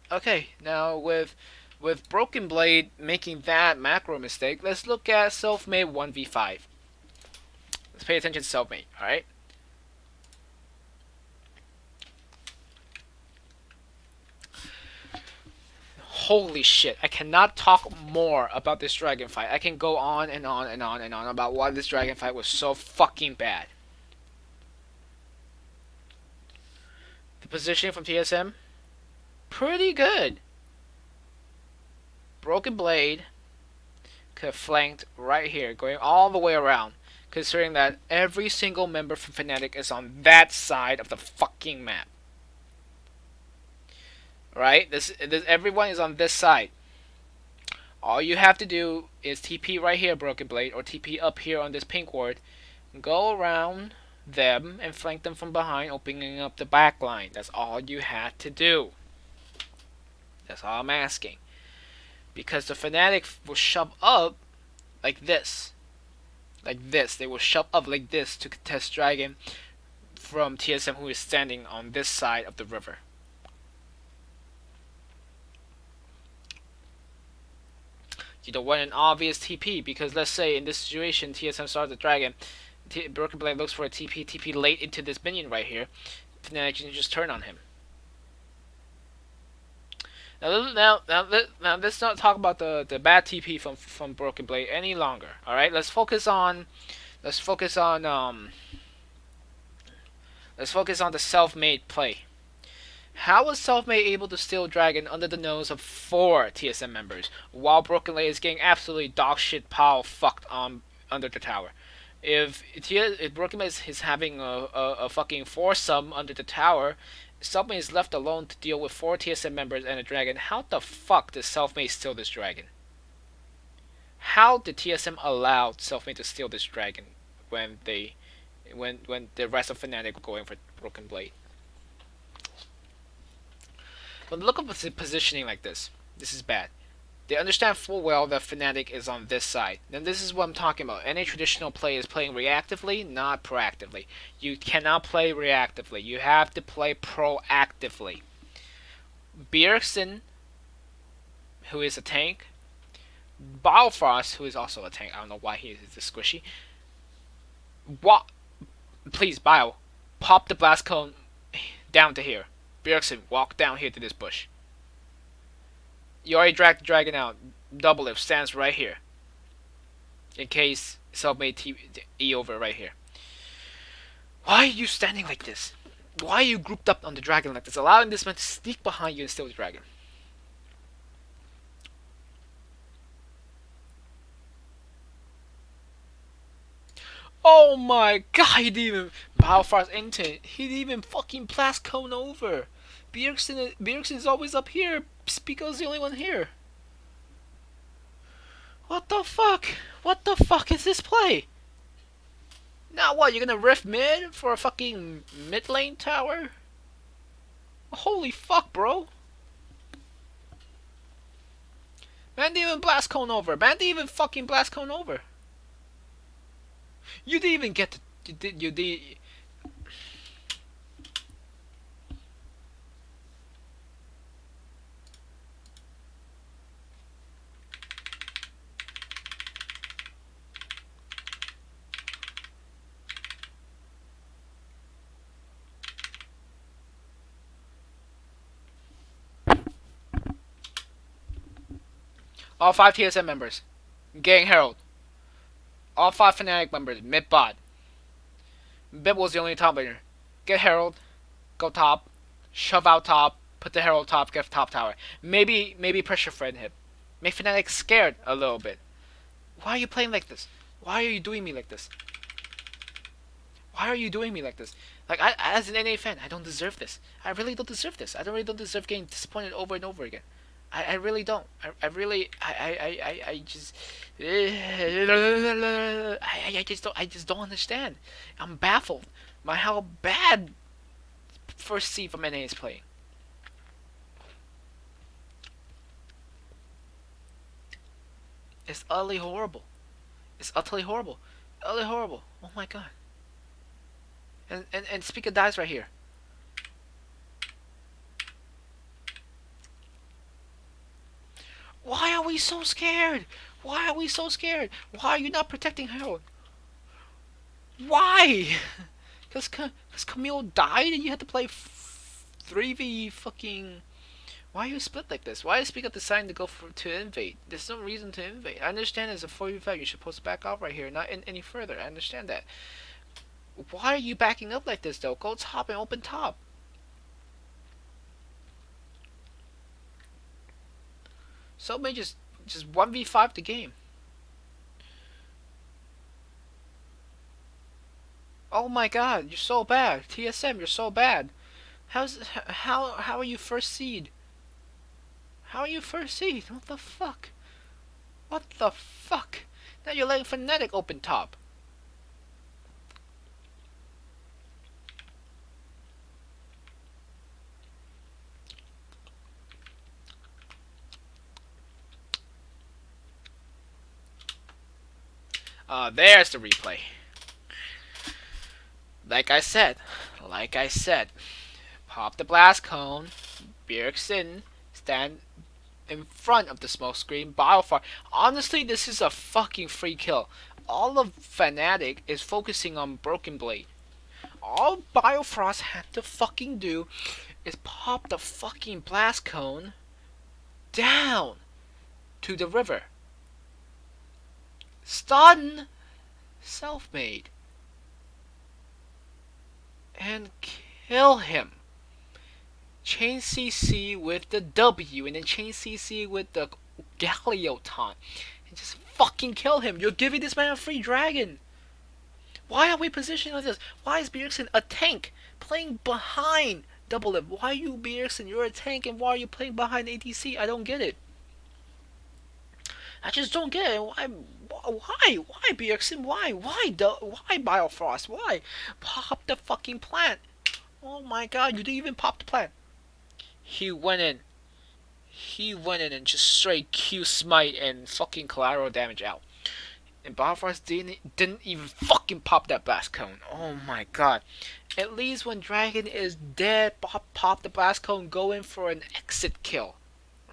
okay, now with Broken Blade making that macro mistake, let's look at Self-Made 1v5. Let's pay attention to Self-Made, alright? Holy shit, I cannot talk more about this dragon fight. I can go on and on and on and on about why this dragon fight was so fucking bad. The positioning from TSM, pretty good. Broken Blade could have flanked right here, going all the way around, considering that every single member from Fnatic is on that side of the fucking map. Right? Everyone is on this side. All you have to do is TP right here, Broken Blade, or TP up here on this pink ward, go around them and flank them from behind, opening up the back line. That's all you had to do. That's all I'm asking. Because the Fnatic will shove up like this. Like this. They will shove up like this to contest Dragon from TSM, who is standing on this side of the river. You don't want an obvious TP, because let's say in this situation TSM starts the Dragon, Broken Blade looks for a TP late into this minion right here. Fnatic can just turn on him. Now let's not talk about the bad TP from Broken Blade any longer. All right, let's focus on the self-made play. How was Self-Made able to steal Dragon under the nose of 4 TSM members, while Broken Blade is getting absolutely dog shit pow fucked on under the tower? If Broken Blade is having a fucking foursome under the tower, Self-Made is left alone to deal with 4 TSM members and a Dragon. How the fuck does Self-Made steal this Dragon? How did TSM allow Self-Made to steal this Dragon when the rest of Fnatic were going for Broken Blade? But look at the positioning like this. This is bad. They understand full well that Fnatic is on this side. Then this is what I'm talking about. Any traditional play is playing reactively, not proactively. You cannot play reactively. You have to play proactively. Bjergsen, who is a tank. Balfrost, who is also a tank. I don't know why he is this squishy. What? Please, Bio, pop the blast cone down to here. Bjergsen, walk down here to this bush. You already dragged the Dragon out. Double lift stands right here. in case submate E over right here. Why are you standing like this? Why are you grouped up on the dragon like this, allowing this man to sneak behind you and steal the dragon? Oh my god, he didn't even Biofrost into it. He didn't even fucking blast cone over. Bjergsen is always up here. Spico's the only one here. What the fuck? What the fuck is this play? Now what, you're gonna rift mid for a fucking mid lane tower? Holy fuck, bro. Man didn't even blast cone over. Man didn't even fucking blast cone over. You didn't even get to... You did... All 5 TSM members. Gang Herald. All 5 Fnatic members. Mid bot. Bib was the only top laner. Get Herald. Go top. Shove out top. Put the Herald top. Get top tower. Maybe pressure friend him. Make Fnatic scared a little bit. Why are you playing like this? Why are you doing me like this? Why are you doing me like this? Like, as an NA fan, I don't deserve this. I really don't deserve this. I really don't deserve getting disappointed over and over again. I really don't. I just I just don't understand. I'm baffled by how bad first seed from NA is playing. It's utterly horrible. It's utterly horrible. Utterly horrible. Oh my god. And Speaker dies right here. Why are we so scared? Why are we so scared? Why are you not protecting Harold? Why? Because Camille died and you had to play 3v fucking... Why are you split like this? Why is Speaker deciding to go to invade? There's no reason to invade. I understand it's a 4v5. You're supposed to back off right here, not any further. I understand that. Why are you backing up like this though? Go top and open top. So may just 1v5 the game. Oh my god, you're so bad. TSM, you're so bad. How are you first seed? How are you first seed? What the fuck? What the fuck? Now you're letting Fnatic open top. There's the replay. Like I said, pop the blast cone, Bjergsen stand in front of the smoke screen, Biofire. Honestly, this is a fucking free kill. All of Fnatic is focusing on Broken Blade. All Biofrost had to fucking do is pop the fucking blast cone down to the river. Stun, self-made, and kill him. Chain CC with the W, and then chain CC with the Galioton, and just fucking kill him. You're giving this man a free dragon. Why are we positioning like this? Why is Bjergsen a tank playing behind Double M? Why are you Bjergsen? You're a tank, and why are you playing behind ADC? I don't get it. I just don't get it. Why Bjergsen? Why Biofrost? Why? Pop the fucking plant. Oh my god, you didn't even pop the plant. He went in and just straight Q smite and fucking collateral damage out. And Biofrost didn't even fucking pop that blast cone. Oh my god. At least when Dragon is dead, pop the blast cone, go in for an exit kill.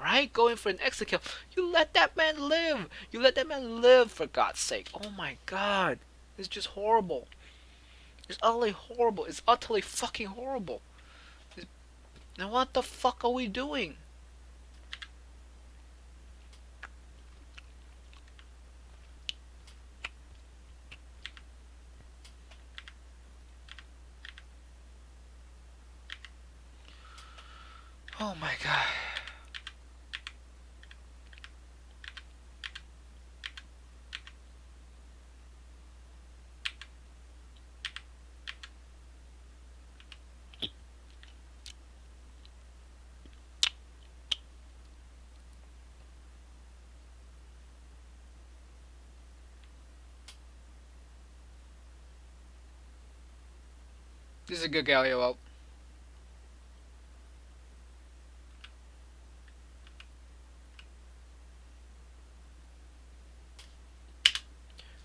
Right? Go in for an exit kill. You let that man live. You let that man live, for God's sake. Oh my god. It's just horrible. It's utterly horrible. It's utterly fucking horrible. Now what the fuck are we doing? Oh my god. This is a good Galio ult.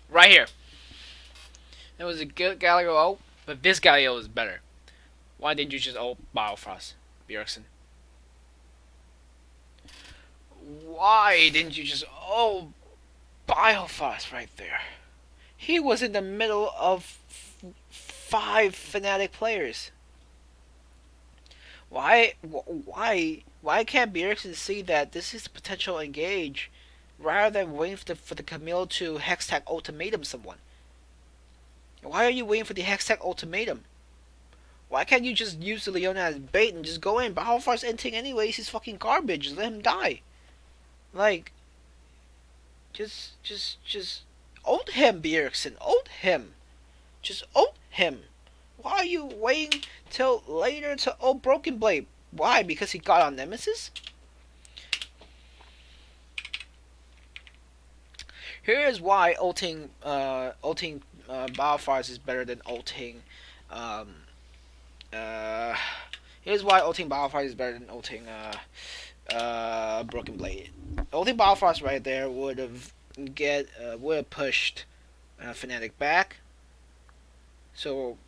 Right here. It was a good Galio ult, but this Galio is better. Why didn't you just ult Biofrost, Bjergsen? Why didn't you just ult Biofrost right there? He was in the middle of 5 Fnatic players. Why can't Bjergsen see that this is a potential engage rather than waiting for the Camille to Hextech ultimatum someone? Why are you waiting for the Hextech ultimatum? Why can't you just use the Leona as bait and just go in? Biofar's inting anyways, he's fucking garbage. Just let him die. Like, just ult him, Bjergsen. Ult him. Just ult him. Why are you waiting till later to ult Broken Blade? Why? Because he got on Nemesis? Here is why ulting Biofars is better than ulting um, here's why ulting Biofars is better than ulting Broken Blade. Ulting Biofars right there would have pushed Fnatic back, so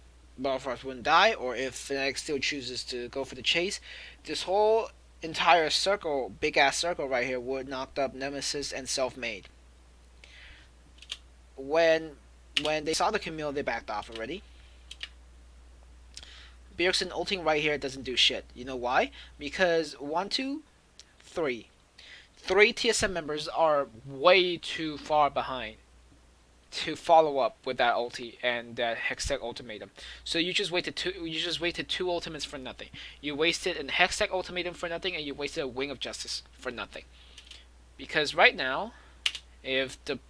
Biofars wouldn't die. Or if Fnatic still chooses to go for the chase, this whole entire circle, big ass circle right here, would knocked up Nemesis and Self-Made. When they saw the Camille, they backed off already. Bjergsen ulting right here doesn't do shit. You know why? Because 1, 2, 3. 3 TSM members are way too far behind to follow up with that ulti and that Hextech ultimatum. So you just waited two ultimates for nothing. You wasted a Hextech ultimatum for nothing, and you wasted a Wing of Justice for nothing. Because right now, if the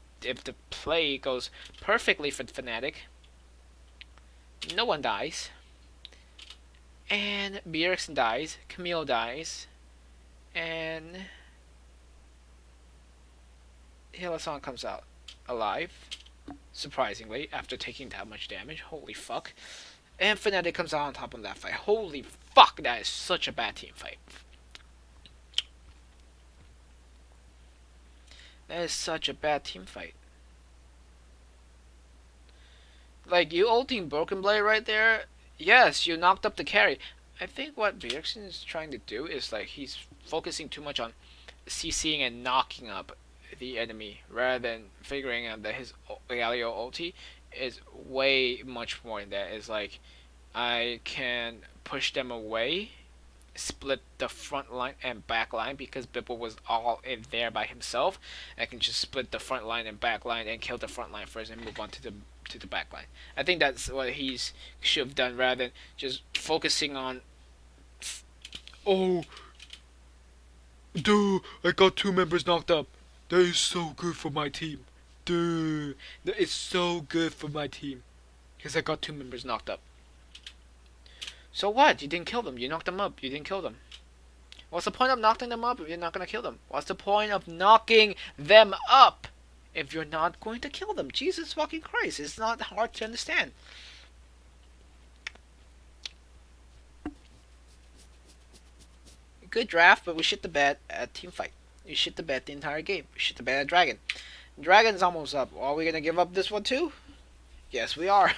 play goes perfectly for Fnatic, no one dies. And Bjergsen dies, Camille dies, and Hylissang comes out alive, surprisingly, after taking that much damage. Holy fuck. And Fnatic comes out on top of that fight. Holy fuck, that is such a bad team fight. That is such a bad team fight. Like, you ulting Broken Blade right there, yes, you knocked up the carry. I think what Bjergsen is trying to do is, like, he's focusing too much on CCing and knocking up the enemy rather than figuring out that his Galio ulti is way much more than that. It's like, I can push them away, split the front line and back line, because Bibble was all in there by himself. I can just split the front line and back line and kill the front line first and move on to the back line. I think that's what he should have done rather than just focusing on, oh, dude, I got 2 members knocked up. That is so good for my team. Dude, that is so good for my team. Because I got 2 members knocked up. So what? You didn't kill them. You knocked them up. You didn't kill them. What's the point of knocking them up if you're not going to kill them? What's the point of knocking them up if you're not going to kill them? Jesus fucking Christ. It's not hard to understand. Good draft, but we shit the bed at team fight. We shit the bed the entire game. We shit the bed at Dragon. Dragon's almost up. Are we going to give up this one too? Yes, we are.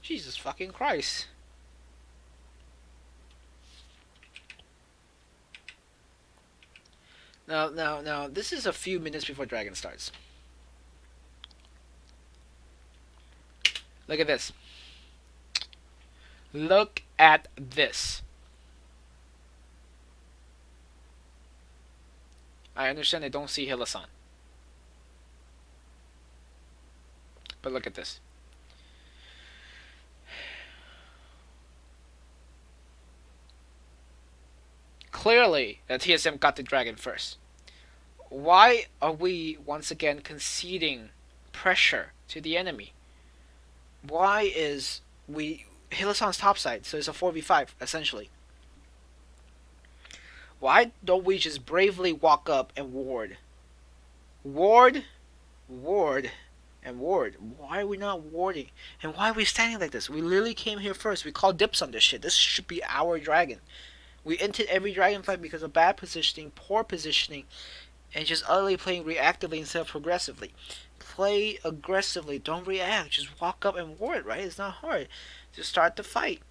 Jesus fucking Christ. Now, this is a few minutes before Dragon starts. Look at this. Look at this. I understand they don't see Hylissang. But look at this. Clearly, the TSM got the dragon first. Why are we once again conceding pressure to the enemy? Why is we Hilisan's topside, so it's a 4v5 essentially. Why don't we just bravely walk up and ward? Ward, ward, and ward. Why are we not warding? And why are we standing like this? We literally came here first. We called dips on this shit. This should be our dragon. We entered every dragon fight because of bad positioning, poor positioning, and just utterly playing reactively instead of progressively. Play aggressively. Don't react. Just walk up and ward, right? It's not hard. Just start the fight.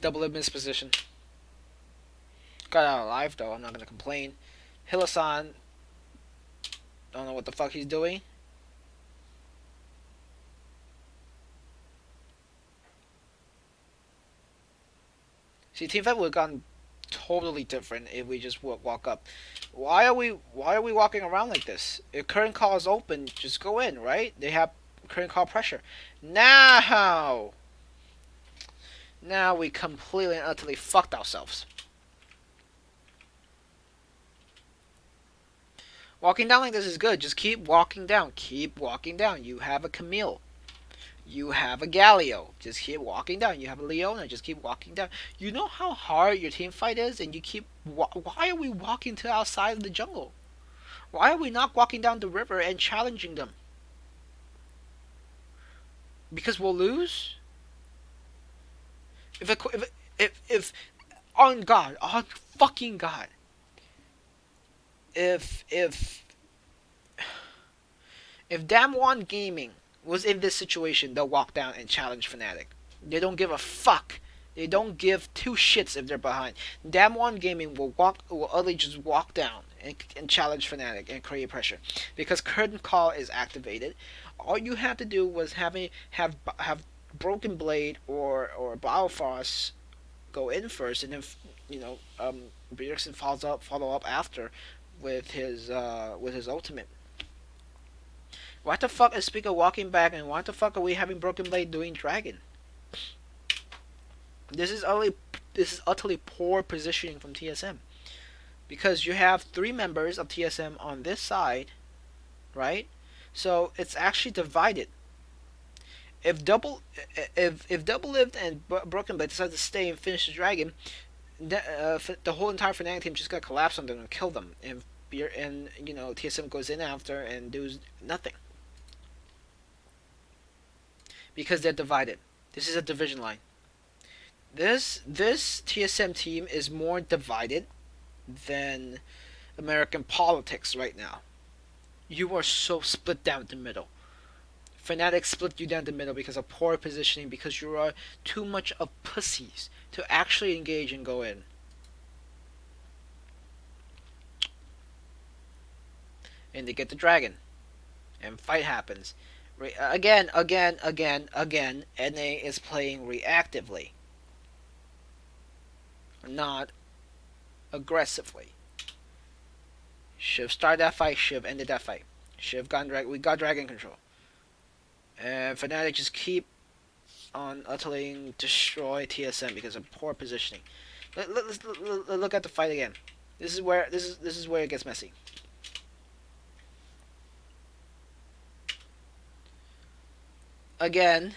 Double miss position. Got out alive though. I'm not gonna complain. Hilasan, don't know what the fuck he's doing. See, team fight would have gone totally different if we just walk up. Why are we walking around like this? If current call is open, just go in, right? They have current call pressure. Now we completely and utterly fucked ourselves. Walking down like this is good. Just keep walking down. Keep walking down. You have a Camille. You have a Galio. Just keep walking down. You have a Leona. Just keep walking down. You know how hard your team fight is, and you keep. Why are we walking to outside of the jungle? Why are we not walking down the river and challenging them? Because we'll lose. If on God, on fucking God. If Damwon Gaming was in this situation, they'll walk down and challenge Fnatic. They don't give a fuck. They don't give two shits if they're behind. Damwon Gaming will utterly just walk down and challenge Fnatic and create pressure because curtain call is activated. All you have to do was have Broken Blade or Biofrost go in first, and if Bjergsen follow up after with his ultimate. Why the fuck is Speaker walking back, and why the fuck are we having Broken Blade doing Dragon? This is utterly poor positioning from TSM. Because you have 3 members of TSM on this side, right? So it's actually divided. If Double Lived and Broken Blade decide to stay and finish the Dragon, the whole entire Fnatic team just gonna collapse on them and kill them, and TSM goes in after and does nothing. Because they're divided. This is a division line. This TSM team is more divided than American politics right now. You are so split down the middle. Fnatic split you down the middle because of poor positioning, because you are too much of pussies to actually engage and go in. And they get the dragon. And fight happens. Again, NA is playing reactively. Not aggressively. Shiv started that fight, Shiv ended that fight. Shiv we got dragon control. And Fnatic just keep on utterly destroy TSM because of poor positioning. Let's look at the fight again. This is where it gets messy. Again,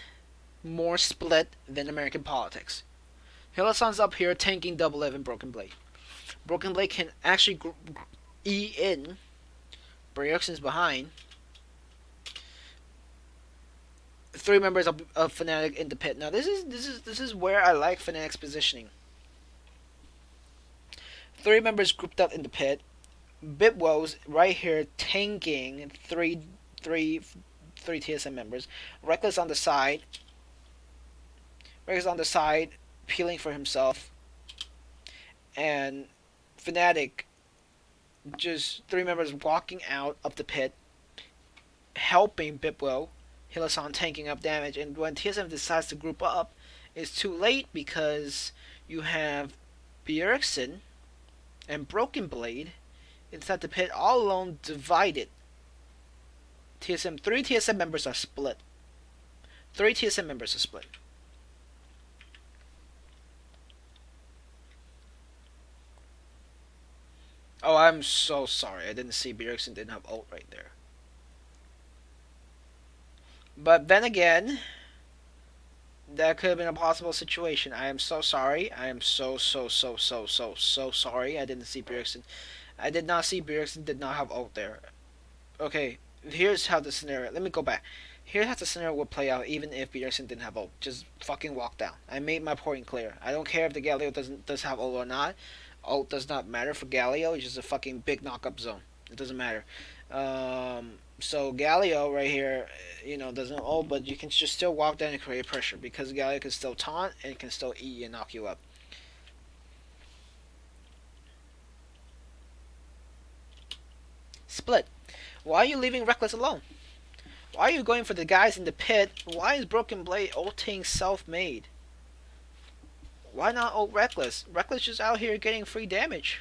more split than American politics. Hilasan's up here tanking Double Live and Broken Blade. Broken Blade can actually E in. Bjergsen's behind. 3 members of Fnatic in the pit. Now this is where I like Fnatic's positioning. 3 members grouped up in the pit. Bitwo's right here tanking three TSM members. Reckless on the side. Peeling for himself. And Fnatic, just 3 members walking out of the pit, helping Bitwo. Hilasan tanking up damage, and when TSM decides to group up, it's too late because you have Bjergsen and Broken Blade inside the pit, all alone, divided. 3 TSM members are split. 3 TSM members are split. Oh, I'm so sorry. I didn't see Bjergsen didn't have ult right there. But then again, that could have been a possible situation. I am so sorry. I am so sorry. I didn't see Bjergsen. I did not see Bjergsen did not have ult there. Okay, here's how the scenario. Let me go back. Here's how the scenario would play out even if Bjergsen didn't have ult. Just fucking walk down. I made my point clear. I don't care if the Galio does have ult or not. Ult does not matter for Galio. It's just a fucking big knock-up zone. It doesn't matter. So Galio right here, doesn't ult, but you can just still walk down and create pressure because Galio can still taunt and can still E and knock you up. Split. Why are you leaving Reckless alone? Why are you going for the guys in the pit? Why is Broken Blade ulting self-made? Why not ult Reckless? Reckless just out here getting free damage.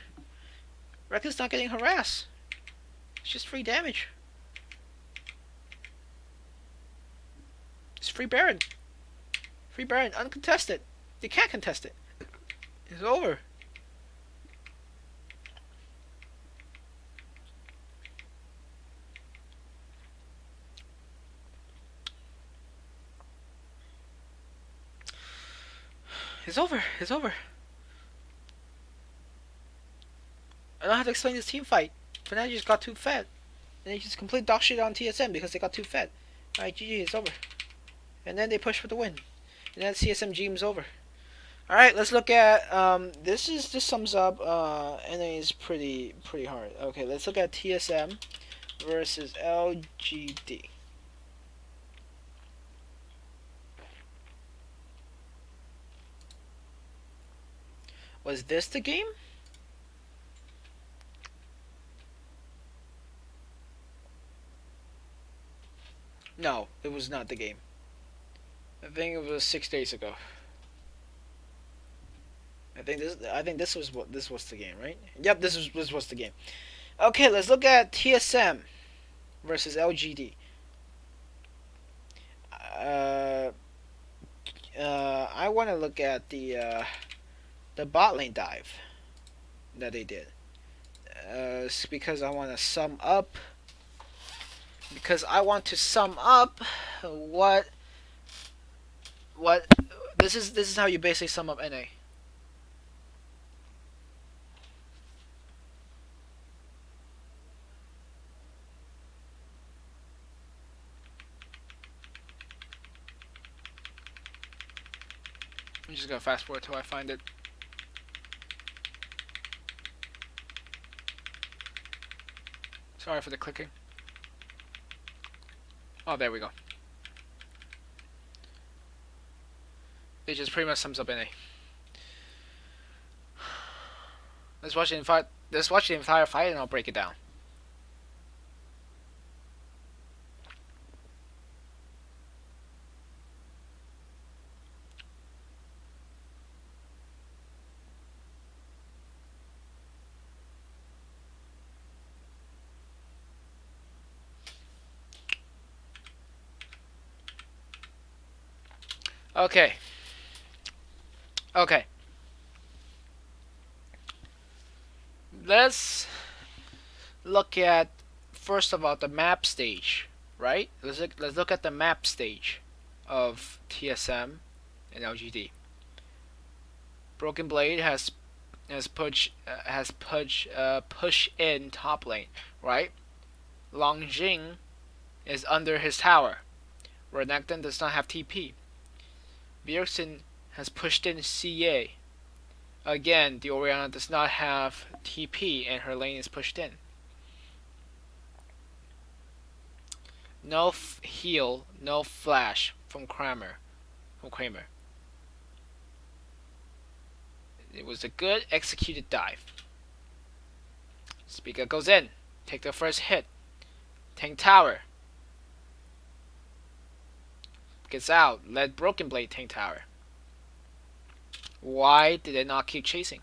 Reckless not getting harassed. It's just free damage. It's free Baron. Free Baron, uncontested. You can't contest it. It's over. It's over. It's over. I don't have to explain this team fight. Fnatic just got too fed. And they just complete dog shit on TSM because they got too fed. Alright, GG, it's over. And then they push for the win. And then TSM GM's over. Alright, let's look at this sums up NA is pretty hard. Okay, let's look at TSM versus LGD. Was this the game? No, it was not the game. I think it was 6 days ago. I think this was the game, right? Yep, this was the game. Okay, let's look at TSM versus LGD. I want to look at the Botlane Dive that they did. Because I want to sum up. Because I want to sum up what this is how you basically sum up NA. I'm just gonna fast forward till I find it. Sorry for the clicking. Oh, there we go. It just pretty much sums up NA. Let's watch the entire fight and I'll break it down. Okay. Okay. Let's look at first of all the map stage, right? Let's look at the map stage of TSM and LGD. Broken Blade has pushed in top lane, right? Longjing is under his tower. Renekton does not have TP. Bjergsen has pushed in CA. Again, the Orianna does not have TP and her lane is pushed in. No heal, no flash from Kramer. It was a good executed dive. Speaker goes in. Take the first hit. Tank tower. Gets out. Let Broken Blade tank tower. Why did it not keep chasing?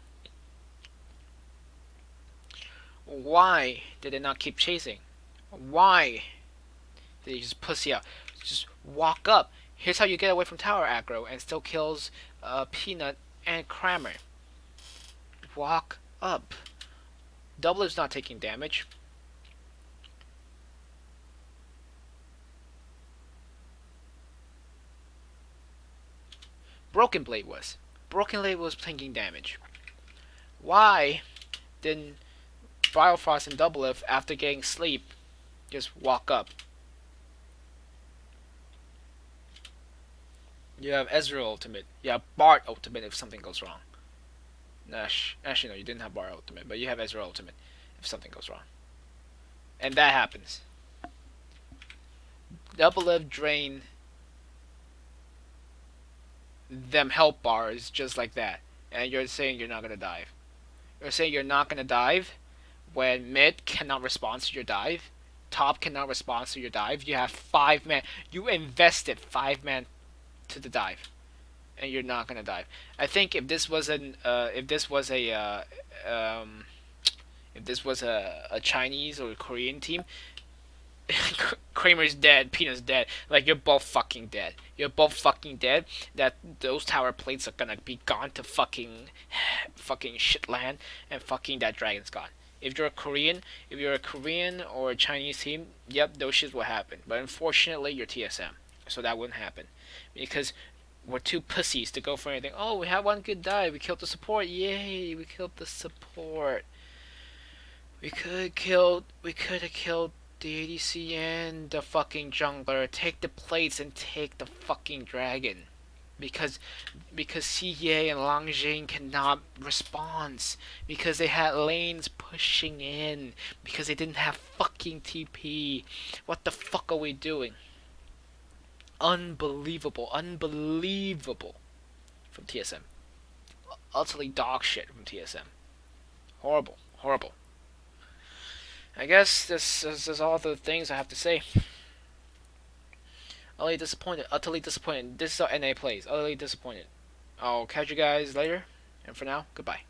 Why did it not keep chasing? Why did it just pussy out? Just walk up. Here's how you get away from tower aggro and still kills Peanut and Kramer. Walk up. Double is not taking damage. Broken Blade was. Broken Blade was taking damage. Why didn't Biofrost and Doublelift, after getting sleep, just walk up? You have Ezreal ultimate. You have Bart ultimate if something goes wrong. Actually, no, you didn't have Bart ultimate, but you have Ezreal ultimate if something goes wrong. And that happens. Doublelift drain them health bars just like that. And you're saying you're not going to dive. You're saying you're not going to dive when mid cannot respond to your dive, top cannot respond to your dive. You have 5 man. You invested 5 man to the dive, and you're not gonna dive. I think if this was if this was a Chinese or a Korean team, Kramer's dead, Peanut's dead. Like, you're both fucking dead. You're both fucking dead. That those tower plates are gonna be gone to fucking shitland, and fucking that dragon's gone. If you're a Korean or a Chinese team, yep, those shits will happen. But unfortunately, you're TSM, so that wouldn't happen because we're too pussies to go for anything. Oh, we had one good dive. We killed the support. Yay, we killed the support. We could have killed the ADC and the fucking jungler. Take the plates and take the fucking dragon. Because CA and Longjing cannot respond. Because they had lanes pushing in. Because they didn't have fucking TP. What the fuck are we doing? Unbelievable from TSM. Utterly dog shit from TSM. Horrible. I guess this is all the things I have to say. Utterly disappointed. This is how NA plays. Utterly disappointed. I'll catch you guys later, and for now, goodbye.